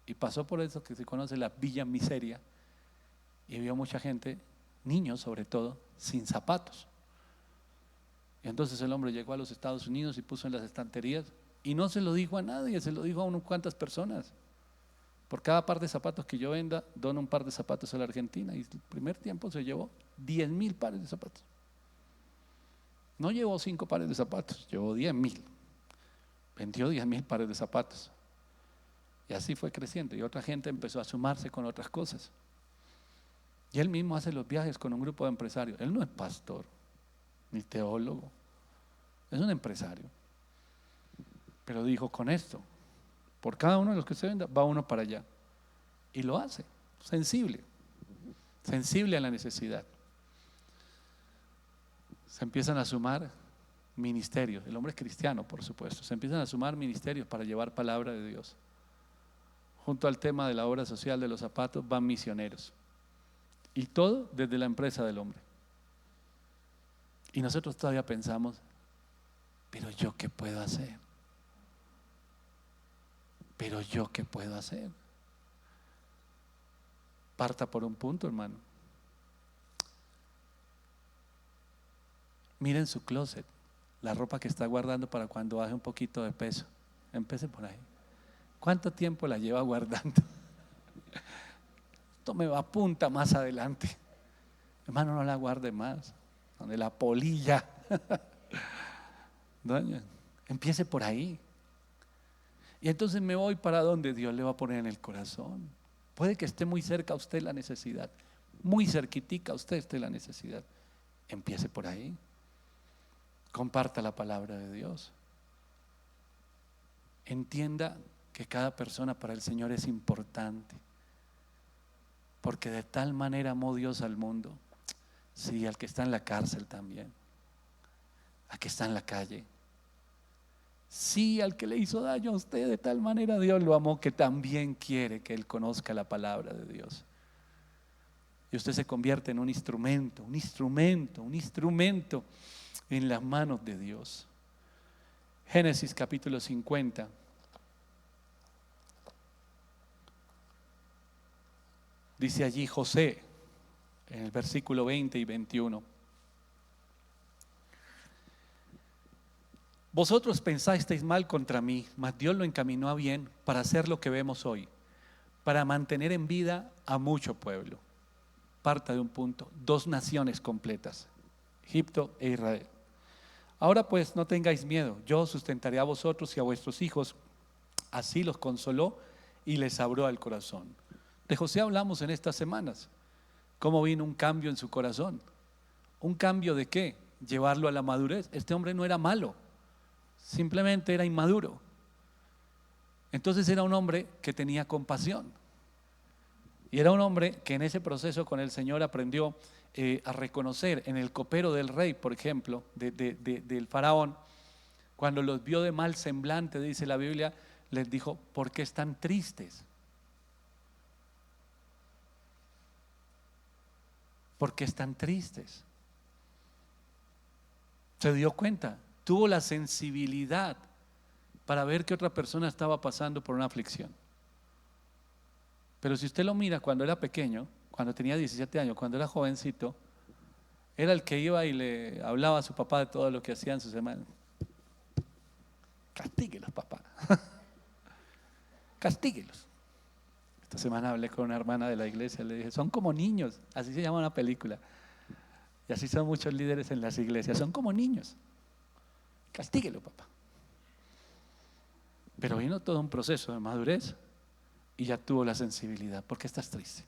y pasó por eso que se conoce la Villa Miseria y vio mucha gente, niños sobre todo, sin zapatos. Y entonces el hombre llegó a los Estados Unidos y puso en las estanterías y no se lo dijo a nadie, se lo dijo a unas cuantas personas. Por cada par de zapatos que yo venda, dono un par de zapatos a la Argentina. Y el primer tiempo se llevó 10,000 pares de zapatos. No llevó 5 pares de zapatos, llevó 10,000. Vendió 10,000 pares de zapatos. Y así fue creciendo. Y otra gente empezó a sumarse con otras cosas. Y él mismo hace los viajes con un grupo de empresarios. Él no es pastor, ni teólogo, es un empresario. Pero dijo, con esto, por cada uno de los que se venda, va uno para allá. Y lo hace, sensible a la necesidad. Se empiezan a sumar ministerios, el hombre es cristiano, por supuesto, se empiezan a sumar ministerios para llevar palabra de Dios. Junto al tema de la obra social de los zapatos van misioneros. Y todo desde la empresa del hombre. Y nosotros todavía pensamos, pero ¿yo qué puedo hacer? Pero ¿yo qué puedo hacer? Parta por un punto, hermano. Miren su closet, la ropa que está guardando para cuando baje un poquito de peso. Empiece por ahí. ¿Cuánto tiempo la lleva guardando? Esto me va a punta más adelante. Hermano, no la guarde más. Donde la polilla. Doña, empiece por ahí. Y entonces me voy para donde Dios le va a poner en el corazón. Puede que esté muy cerca a usted la necesidad. Muy cerquitica a usted esté la necesidad. Empiece por ahí. Comparta la palabra de Dios. Entienda que cada persona para el Señor es importante. Porque de tal manera amó Dios al mundo. Sí, al que está en la cárcel también. Al que está en la calle. Sí, al que le hizo daño a usted, de tal manera Dios lo amó que también quiere que él conozca la palabra de Dios. Y usted se convierte en un instrumento en las manos de Dios. Génesis capítulo 50. Dice allí José, en el versículo 20 y 21. Vosotros pensasteis mal contra mí, mas Dios lo encaminó a bien para hacer lo que vemos hoy, para mantener en vida a mucho pueblo. Parta de un punto, 2 naciones completas, Egipto e Israel. Ahora pues no tengáis miedo, yo os sustentaré a vosotros y a vuestros hijos. Así los consoló y les abrió el corazón. De José hablamos en estas semanas, cómo vino un cambio en su corazón. ¿Un cambio de qué? Llevarlo a la madurez. Este hombre no era malo, simplemente era inmaduro. Entonces era un hombre que tenía compasión. Y era un hombre que en ese proceso con el Señor aprendió a reconocer. En el copero del rey, por ejemplo, del faraón, cuando los vio de mal semblante, dice la Biblia, les dijo, ¿por qué están tristes? ¿Por qué están tristes? Se dio cuenta, tuvo la sensibilidad para ver que otra persona estaba pasando por una aflicción. Pero si usted lo mira cuando era pequeño, cuando tenía 17 años, cuando era jovencito, era el que iba y le hablaba a su papá de todo lo que hacían sus hermanos. Castíguelos, papá. Castíguelos. Esta semana hablé con una hermana de la iglesia, le dije, son como niños, así se llama una película. Y así son muchos líderes en las iglesias, son como niños. Castíguelo, papá. Pero vino todo un proceso de madurez y ya tuvo la sensibilidad. ¿Por qué estás triste?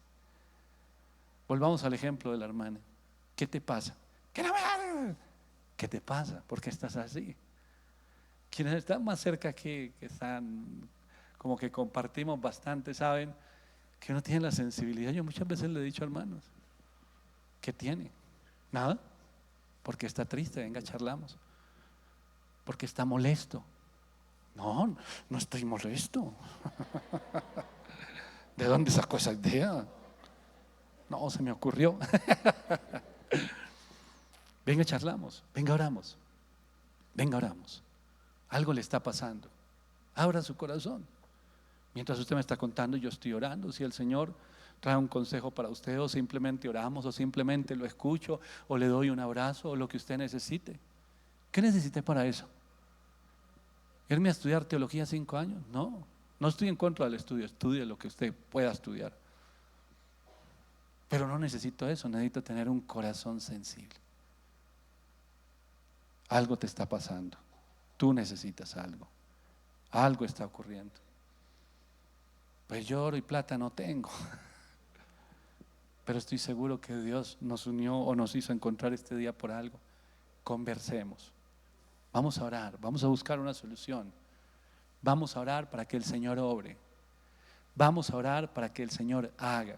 Volvamos al ejemplo de la hermana. ¿Qué te pasa? ¿Qué te pasa? ¿Por qué estás así? Quienes están más cerca aquí, que están como que compartimos bastante, saben que uno tiene la sensibilidad. Yo muchas veces le he dicho a hermanos, ¿qué tiene? Nada. Porque está triste, venga, charlamos. Porque está molesto. No, no estoy molesto. ¿De dónde sacó esa idea? No, se me ocurrió. Venga, charlamos, venga, oramos. Venga, oramos. Algo le está pasando. Abra su corazón. Mientras usted me está contando, yo estoy orando. Si el Señor trae un consejo para usted, o simplemente oramos, o simplemente lo escucho, o le doy un abrazo, o lo que usted necesite. ¿Qué necesite para eso? ¿Irme a estudiar teología 5 años? No, no estoy en contra del estudio. Estudie lo que usted pueda estudiar. Pero no necesito eso, necesito tener un corazón sensible. Algo te está pasando. Tú necesitas algo. Algo está ocurriendo. Pues yo oro y plata no tengo. Pero estoy seguro que Dios nos unió o nos hizo encontrar este día por algo. conversemos. Vamos a orar, vamos a buscar una solución. Vamos a orar para que el Señor obre. Vamos a orar para que el Señor haga.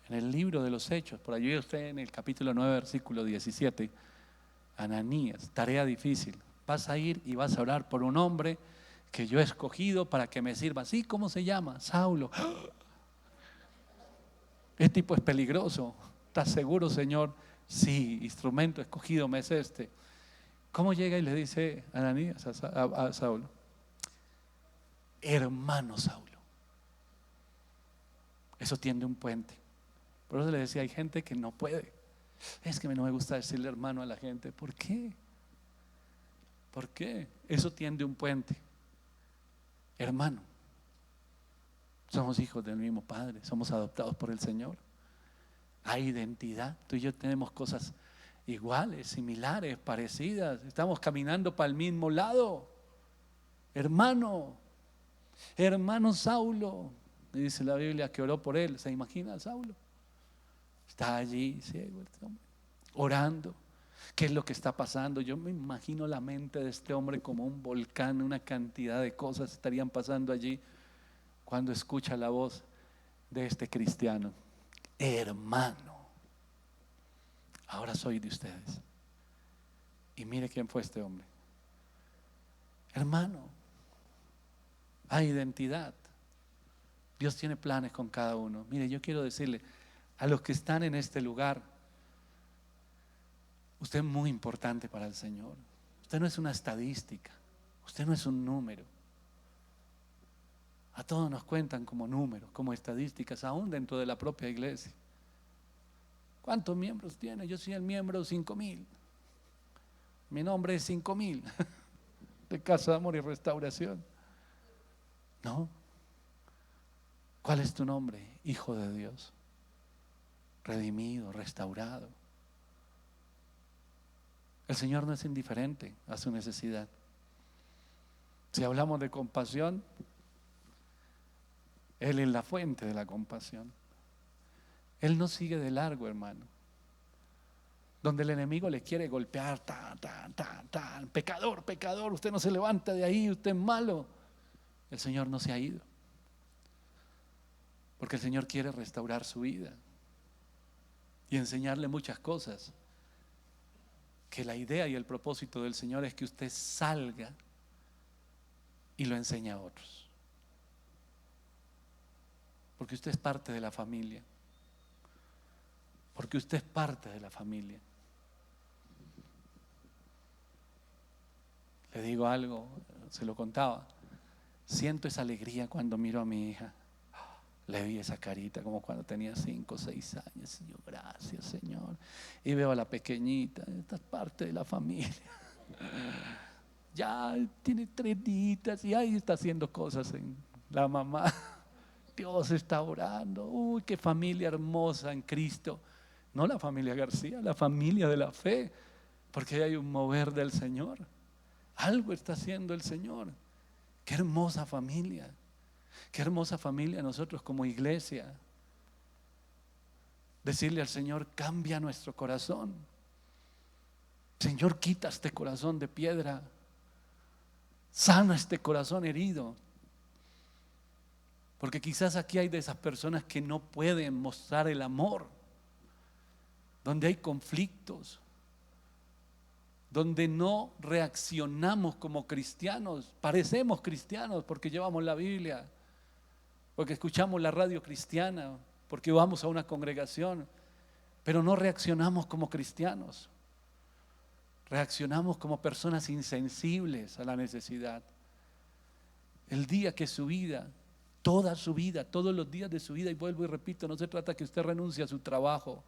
En el libro de los Hechos, por allí usted en el capítulo 9, versículo 17, Ananías, tarea difícil. Vas a ir y vas a orar por un hombre que yo he escogido para que me sirva. ¿Sí? ¿Cómo se llama? Saulo. Este tipo es peligroso. ¿Estás seguro, Señor? Sí, instrumento escogido me es este. ¿Cómo llega y le dice Ananías a Saulo? Hermano Saulo. Eso tiende un puente. Por eso le decía, hay gente que no puede. Es que no me gusta decirle hermano a la gente. ¿Por qué? ¿Por qué? Eso tiende un puente. Hermano. Somos hijos del mismo Padre, somos adoptados por el Señor. Hay identidad. Tú y yo tenemos cosas iguales, similares, parecidas. Estamos caminando para el mismo lado. Hermano, hermano Saulo, dice la Biblia que oró por él. ¿Se imagina a Saulo? Está allí ciego este hombre, orando. ¿Qué es lo que está pasando? Yo me imagino la mente de este hombre como un volcán. Una cantidad de cosas estarían pasando allí cuando escucha la voz de este cristiano. Hermano, ahora soy de ustedes. Y mire quién fue este hombre. Hermano, hay identidad. Dios tiene planes con cada uno. Mire, yo quiero decirle a los que están en este lugar, usted es muy importante para el Señor. Usted no es una estadística, usted no es un número. A todos nos cuentan como números, como estadísticas, aún dentro de la propia iglesia. ¿Cuántos miembros tiene? Yo soy el miembro 5,000. Mi nombre es 5,000 de Casa de Amor y Restauración. No. ¿Cuál es tu nombre? Hijo de Dios, redimido, restaurado. El Señor no es indiferente a su necesidad. Si hablamos de compasión, Él es la fuente de la compasión. Él no sigue de largo, hermano. Donde el enemigo le quiere golpear, pecador, pecador, usted no se levanta de ahí, usted es malo. El Señor no se ha ido. Porque el Señor quiere restaurar su vida y enseñarle muchas cosas. Que la idea y el propósito del Señor es que usted salga y lo enseñe a otros. Porque usted es parte de la familia. Porque usted es parte de la familia. Le digo algo, se lo contaba. Siento esa alegría cuando miro a mi hija. Le vi esa carita como cuando tenía 5 o 6 años. Y yo, gracias, Señor. Y veo a la pequeñita, esta es parte de la familia. Ya tiene 3 días y ahí está haciendo cosas en la mamá. Dios está orando. Uy, qué familia hermosa en Cristo. No la familia García, la familia de la fe. Porque hay un mover del Señor. Algo está haciendo el Señor. Qué hermosa familia. Qué hermosa familia nosotros como iglesia. Decirle al Señor, cambia nuestro corazón. Señor, quita este corazón de piedra. Sana este corazón herido. Porque quizás aquí hay de esas personas que no pueden mostrar el amor, donde hay conflictos, donde no reaccionamos como cristianos. Parecemos cristianos porque llevamos la Biblia, porque escuchamos la radio cristiana, porque vamos a una congregación, pero no reaccionamos como cristianos. Reaccionamos como personas insensibles a la necesidad. El día que su vida, toda su vida, todos los días de su vida, y vuelvo y repito, no se trata que usted renuncie a su trabajo,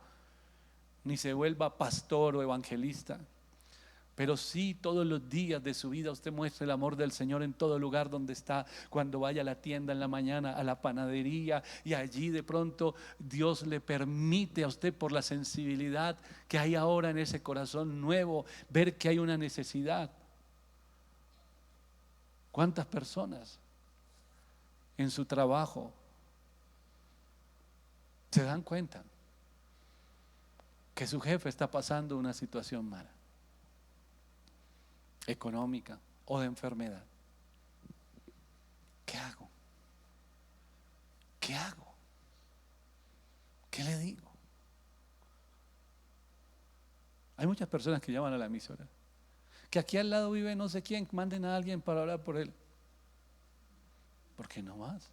ni se vuelva pastor o evangelista, pero sí todos los días de su vida usted muestre el amor del Señor en todo lugar donde está. Cuando vaya a la tienda en la mañana, a la panadería, y allí de pronto Dios le permite a usted, por la sensibilidad que hay ahora en ese corazón nuevo, ver que hay una necesidad. ¿Cuántas personas en su trabajo se dan cuenta que su jefe está pasando una situación mala? económica o de enfermedad. ¿Qué hago? ¿Qué hago? ¿Qué le digo? Hay muchas personas que llaman a la emisora, que aquí al lado vive no sé quién, manden a alguien para orar por él. ¿Por qué no vas?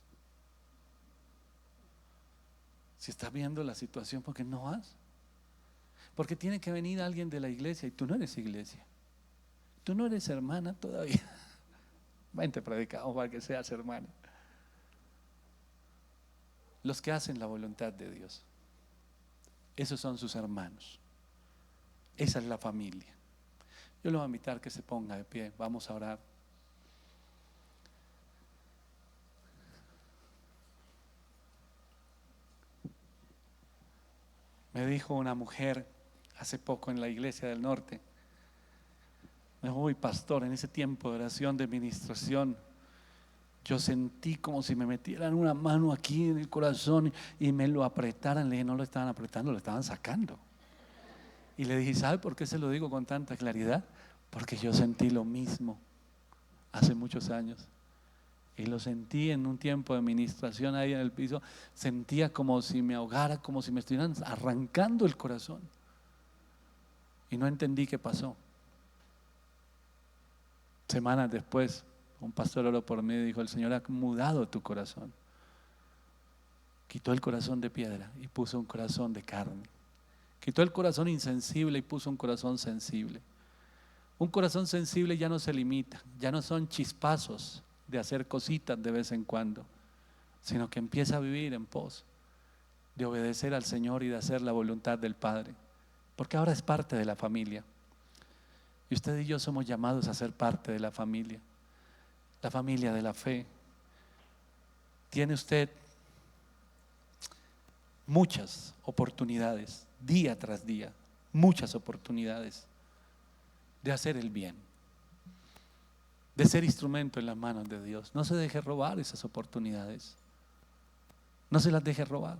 Si estás viendo la situación, ¿por qué no vas? Porque tiene que venir alguien de la iglesia y tú no eres iglesia. Tú no eres hermana todavía. Vente, predicamos para que seas hermana. Los que hacen la voluntad de Dios, esos son sus hermanos. Esa es la familia. Yo le voy a invitar que se ponga de pie. Vamos a orar. Me dijo una mujer hace poco en la iglesia del norte, me dijo: uy, pastor, en ese tiempo de oración, de ministración, yo sentí como si me metieran una mano aquí en el corazón y me lo apretaran. Le dije: no lo estaban apretando, lo estaban sacando. Y le dije: ¿sabe por qué se lo digo con tanta claridad? Porque yo sentí lo mismo hace muchos años. Y lo sentí en un tiempo de ministración ahí en el piso. Sentía como si me ahogara, como si me estuvieran arrancando el corazón. Y no entendí qué pasó. Semanas después, un pastor oró por mí y dijo: el Señor ha mudado tu corazón. Quitó el corazón de piedra y puso un corazón de carne. Quitó el corazón insensible y puso un corazón sensible. Un corazón sensible ya no se limita, ya no son chispazos de hacer cositas de vez en cuando, sino que empieza a vivir en pos de obedecer al Señor y de hacer la voluntad del Padre, porque ahora es parte de la familia. Y usted y yo somos llamados a ser parte de la familia de la fe. Tiene usted muchas oportunidades, día tras día, muchas oportunidades de hacer el bien, de ser instrumento en las manos de Dios. No se deje robar esas oportunidades, no se las deje robar.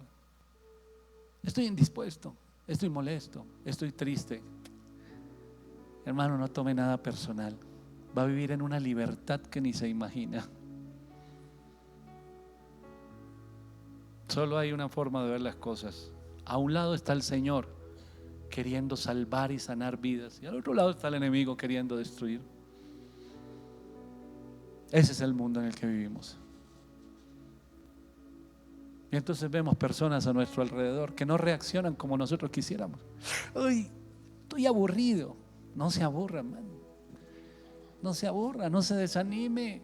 Estoy indispuesto, estoy molesto, estoy triste. Hermano, no tome nada personal. Va a vivir en una libertad que ni se imagina. Solo hay una forma de ver las cosas. A un lado está el Señor queriendo salvar y sanar vidas, y al otro lado está el enemigo queriendo destruir. Ese es el mundo en el que vivimos. Y entonces vemos personas a nuestro alrededor que no reaccionan como nosotros quisiéramos. Uy, estoy aburrido. No se aburra, hermano. No se aburra, no se desanime.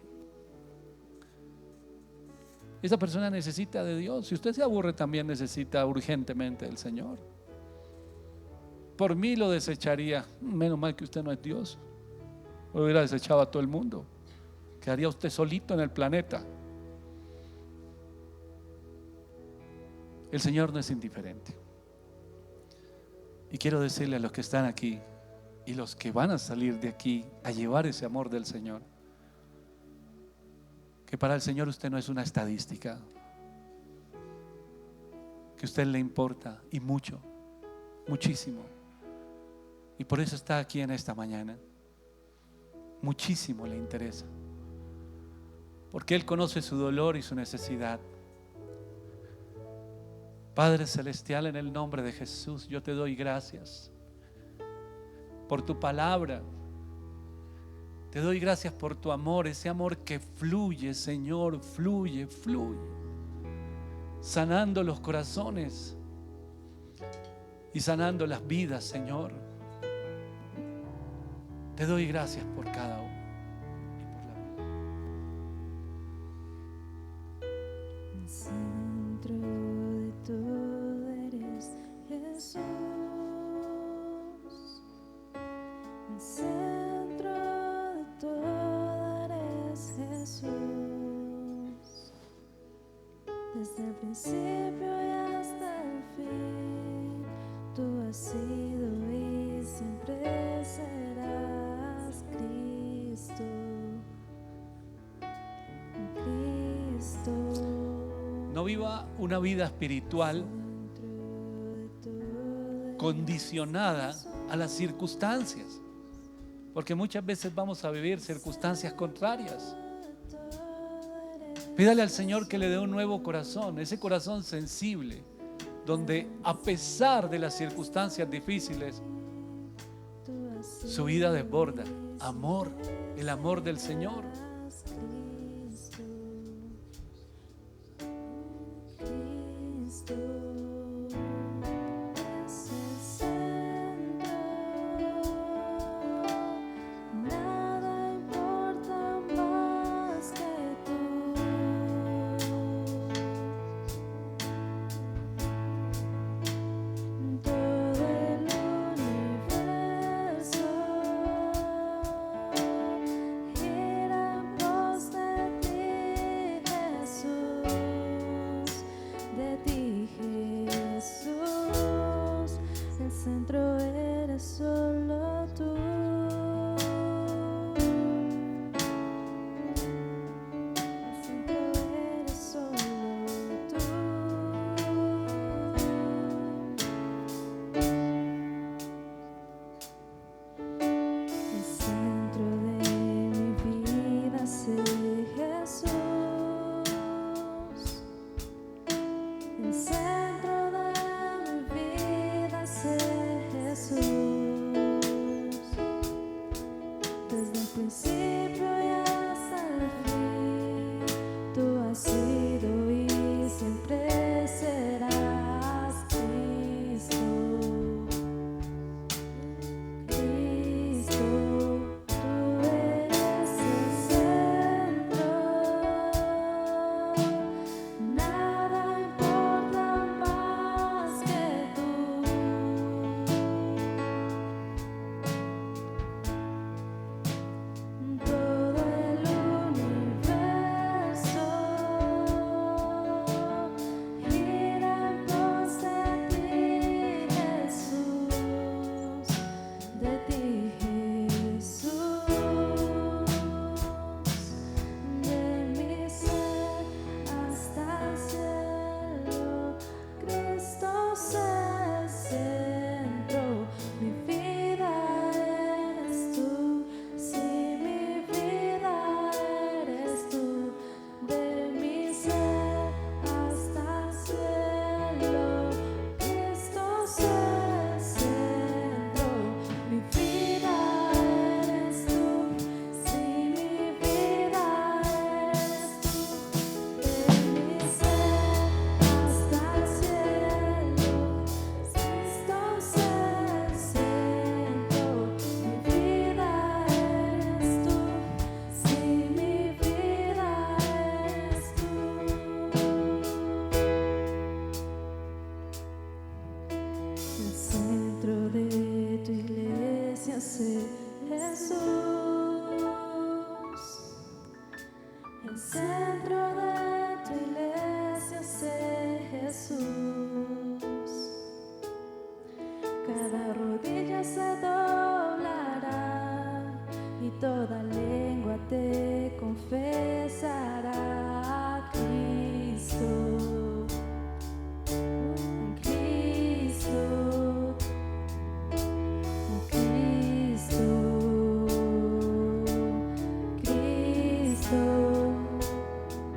Esa persona necesita de Dios. Si usted se aburre, también necesita urgentemente del Señor. Por mí lo desecharía. Menos mal que usted no es Dios. Lo hubiera desechado a todo el mundo. Quedaría usted solito en el planeta. El Señor no es indiferente. Y quiero decirle a los que están aquí y los que van a salir de aquí a llevar ese amor del Señor, que para el Señor usted no es una estadística, que a usted le importa y mucho, muchísimo. Y por eso está aquí en esta mañana. Muchísimo le interesa, porque Él conoce su dolor y su necesidad. Padre Celestial, en el nombre de Jesús, yo te doy gracias por tu palabra. Te doy gracias por tu amor, ese amor que fluye, Señor, fluye, sanando los corazones y sanando las vidas, Señor. Te doy gracias por cada uno y por la vida. El centro de todo eres Jesús. El centro de todo eres Jesús. Desde el principio y hasta el fin, tú has sido y siempre serás Cristo. Cristo. No viva una vida espiritual condicionada a las circunstancias. Porque muchas veces vamos a vivir circunstancias contrarias. Pídale al Señor que le dé un nuevo corazón, ese corazón sensible, donde a pesar de las circunstancias difíciles, su vida desborda amor, el amor del Señor.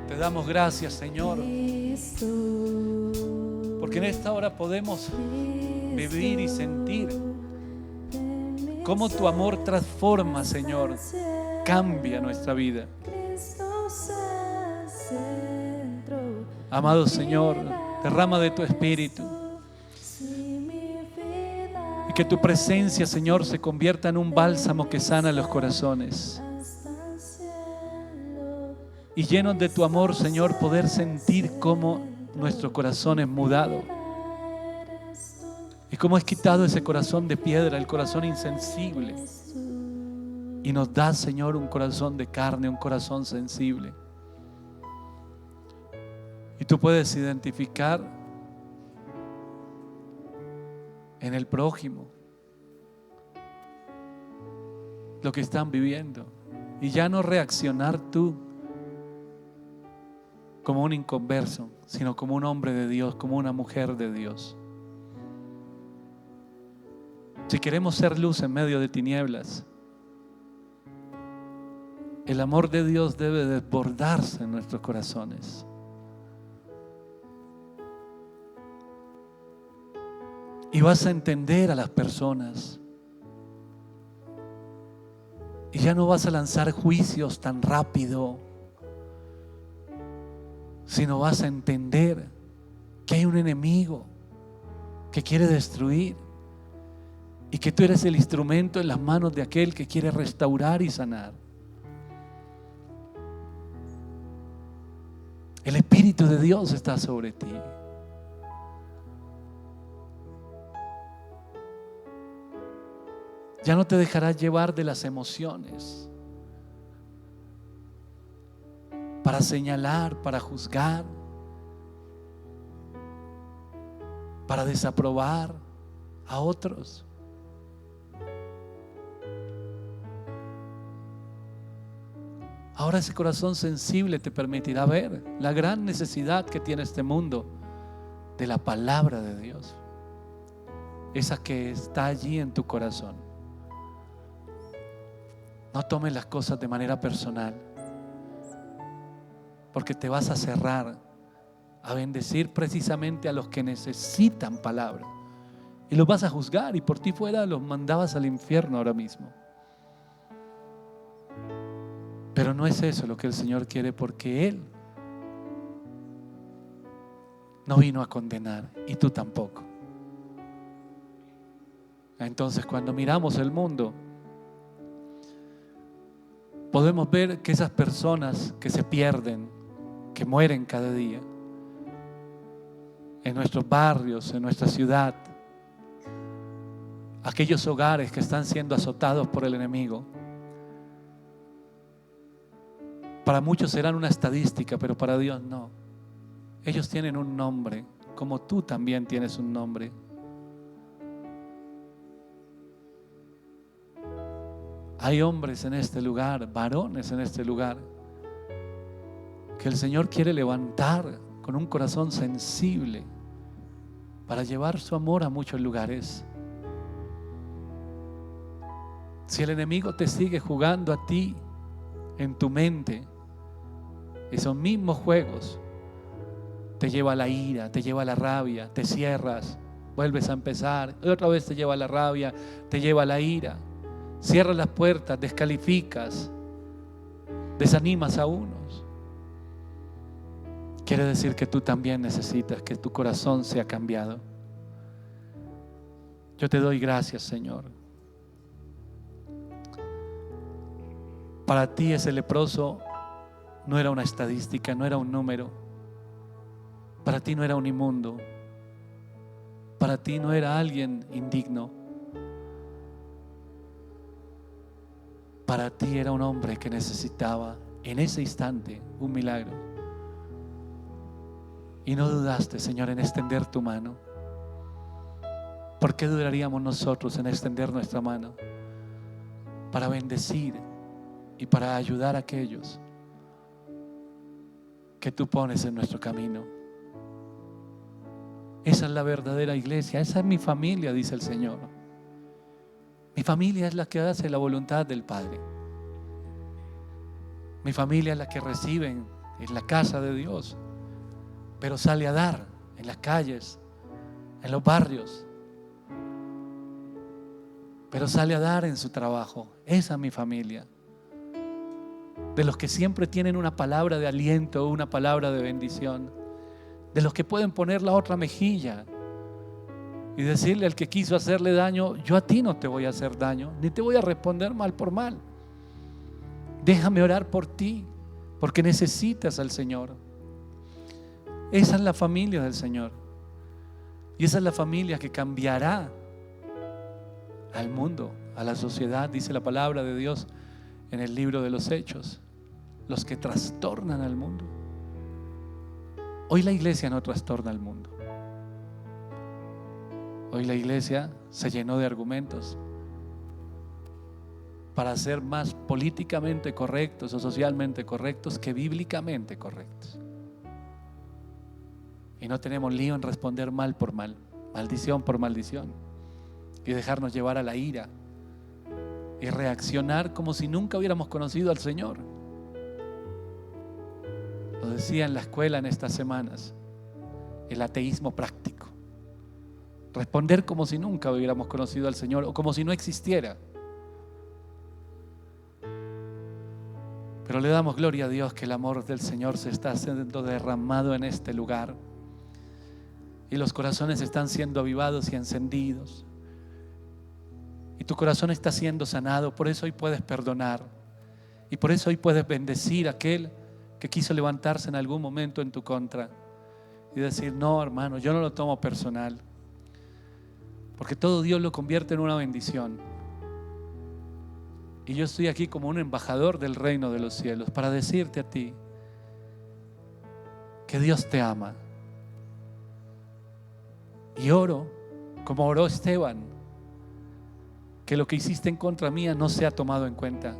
Te damos gracias, Señor, porque en esta hora podemos vivir y sentir cómo tu amor transforma, Señor, cambia nuestra vida. Amado Señor, derrama de tu Espíritu y que tu presencia, Señor, se convierta en un bálsamo que sana los corazones. Y llenos de tu amor, Señor, poder sentir cómo nuestro corazón es mudado y cómo es quitado ese corazón de piedra, el corazón insensible, y nos da, Señor, un corazón de carne, un corazón sensible. Y tú puedes identificar en el prójimo lo que están viviendo y ya no reaccionar tú como un inconverso, sino como un hombre de Dios, como una mujer de Dios. Si queremos ser luz en medio de tinieblas, el amor de Dios debe desbordarse en nuestros corazones. Y vas a entender a las personas. Y ya no vas a lanzar juicios tan rápido, sino vas a entender que hay un enemigo que quiere destruir y que tú eres el instrumento en las manos de aquel que quiere restaurar y sanar. El Espíritu de Dios está sobre ti. Ya no te dejarás llevar de las emociones para señalar, para juzgar, para desaprobar a otros. Ahora ese corazón sensible te permitirá ver la gran necesidad que tiene este mundo de la palabra de Dios, esa que está allí en tu corazón. No tomes las cosas de manera personal, porque te vas a cerrar a bendecir precisamente a los que necesitan palabra, y los vas a juzgar, y por ti fuera los mandabas al infierno ahora mismo. Pero no es eso lo que el Señor quiere, porque Él no vino a condenar, y tú tampoco. Entonces, cuando miramos el mundo, podemos ver que esas personas que se pierden, que mueren cada día, en nuestros barrios, en nuestra ciudad, aquellos hogares que están siendo azotados por el enemigo, para muchos serán una estadística, pero para Dios no. Ellos tienen un nombre, como tú también tienes un nombre. Hay hombres en este lugar, varones en este lugar, que el Señor quiere levantar con un corazón sensible para llevar su amor a muchos lugares. Si el enemigo te sigue jugando a ti en tu mente esos mismos juegos, te lleva a la ira, te lleva a la rabia, te cierras, vuelves a empezar, y otra vez te lleva a la rabia, te lleva a la ira, cierras las puertas, descalificas, desanimas a unos. Quiere decir que tú también necesitas que tu corazón sea cambiado. Yo te doy gracias, Señor. Para ti ese leproso no era una estadística, no era un número. Para ti no era un inmundo. Para ti no era alguien indigno. Para ti era un hombre que necesitaba en ese instante un milagro. Y no dudaste, Señor, en extender tu mano. ¿Por qué dudaríamos nosotros en extender nuestra mano para bendecir y para ayudar a aquellos que tú pones en nuestro camino? Esa es la verdadera iglesia, esa es mi familia, dice el Señor. Mi familia es la que hace la voluntad del Padre. Mi familia es la que recibe en la casa de Dios, pero sale a dar en las calles, en los barrios, pero sale a dar en su trabajo. Esa es mi familia. De los que siempre tienen una palabra de aliento, una palabra de bendición, de los que pueden poner la otra mejilla y decirle al que quiso hacerle daño: yo a ti no te voy a hacer daño, ni te voy a responder mal por mal. Déjame orar por ti, porque necesitas al Señor. Esa es la familia del Señor, y esa es la familia que cambiará al mundo, a la sociedad. Dice la palabra de Dios en el libro de los Hechos: los que trastornan al mundo. Hoy la iglesia no trastorna al mundo. Hoy la iglesia se llenó de argumentos para ser más políticamente correctos o socialmente correctos que bíblicamente correctos. Y no tenemos lío en responder mal por mal, maldición por maldición, y dejarnos llevar a la ira y reaccionar como si nunca hubiéramos conocido al Señor. Lo decía en la escuela en estas semanas, el ateísmo práctico. Responder como si nunca hubiéramos conocido al Señor o como si no existiera. Pero le damos gloria a Dios que el amor del Señor se está siendo derramado en este lugar. Y los corazones están siendo avivados y encendidos. Y tu corazón está siendo sanado. Por eso hoy puedes perdonar. Y por eso hoy puedes bendecir a aquel que quiso levantarse en algún momento en tu contra. Y decir, no, hermano, yo no lo tomo personal. Porque todo Dios lo convierte en una bendición. Y yo estoy aquí como un embajador del reino de los cielos para decirte a ti que Dios te ama. Y oro, como oró Esteban, que lo que hiciste en contra mía no sea tomado en cuenta.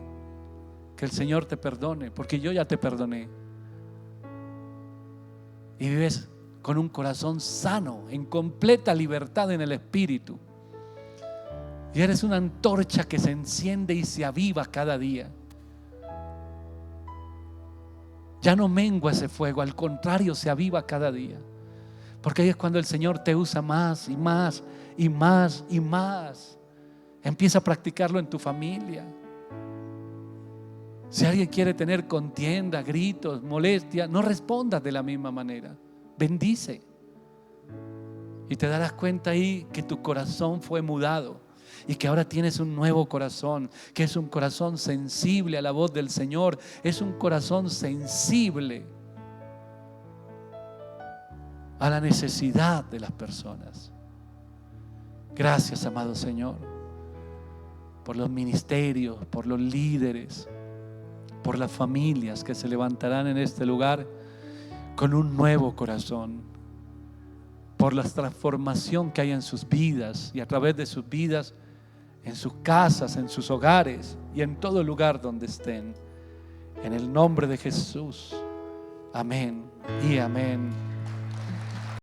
Que el Señor te perdone, porque yo ya te perdoné. Y vives con un corazón sano, en completa libertad en el Espíritu. Y eres una antorcha que se enciende y se aviva cada día. Ya no mengua ese fuego, al contrario, se aviva cada día. Porque ahí es cuando el Señor te usa más y más y más y más. Empieza a practicarlo en tu familia. Si alguien quiere tener contienda, gritos, molestia, no respondas de la misma manera. Bendice. Y te darás cuenta ahí que tu corazón fue mudado y que ahora tienes un nuevo corazón, que es un corazón sensible a la voz del Señor, es un corazón sensible a la necesidad de las personas. Gracias, amado Señor, por los ministerios, por los líderes, por las familias que se levantarán en este lugar con un nuevo corazón, por la transformación que hay en sus vidas y a través de sus vidas, en sus casas, en sus hogares y en todo lugar donde estén. En el nombre de Jesús. Amén y amén.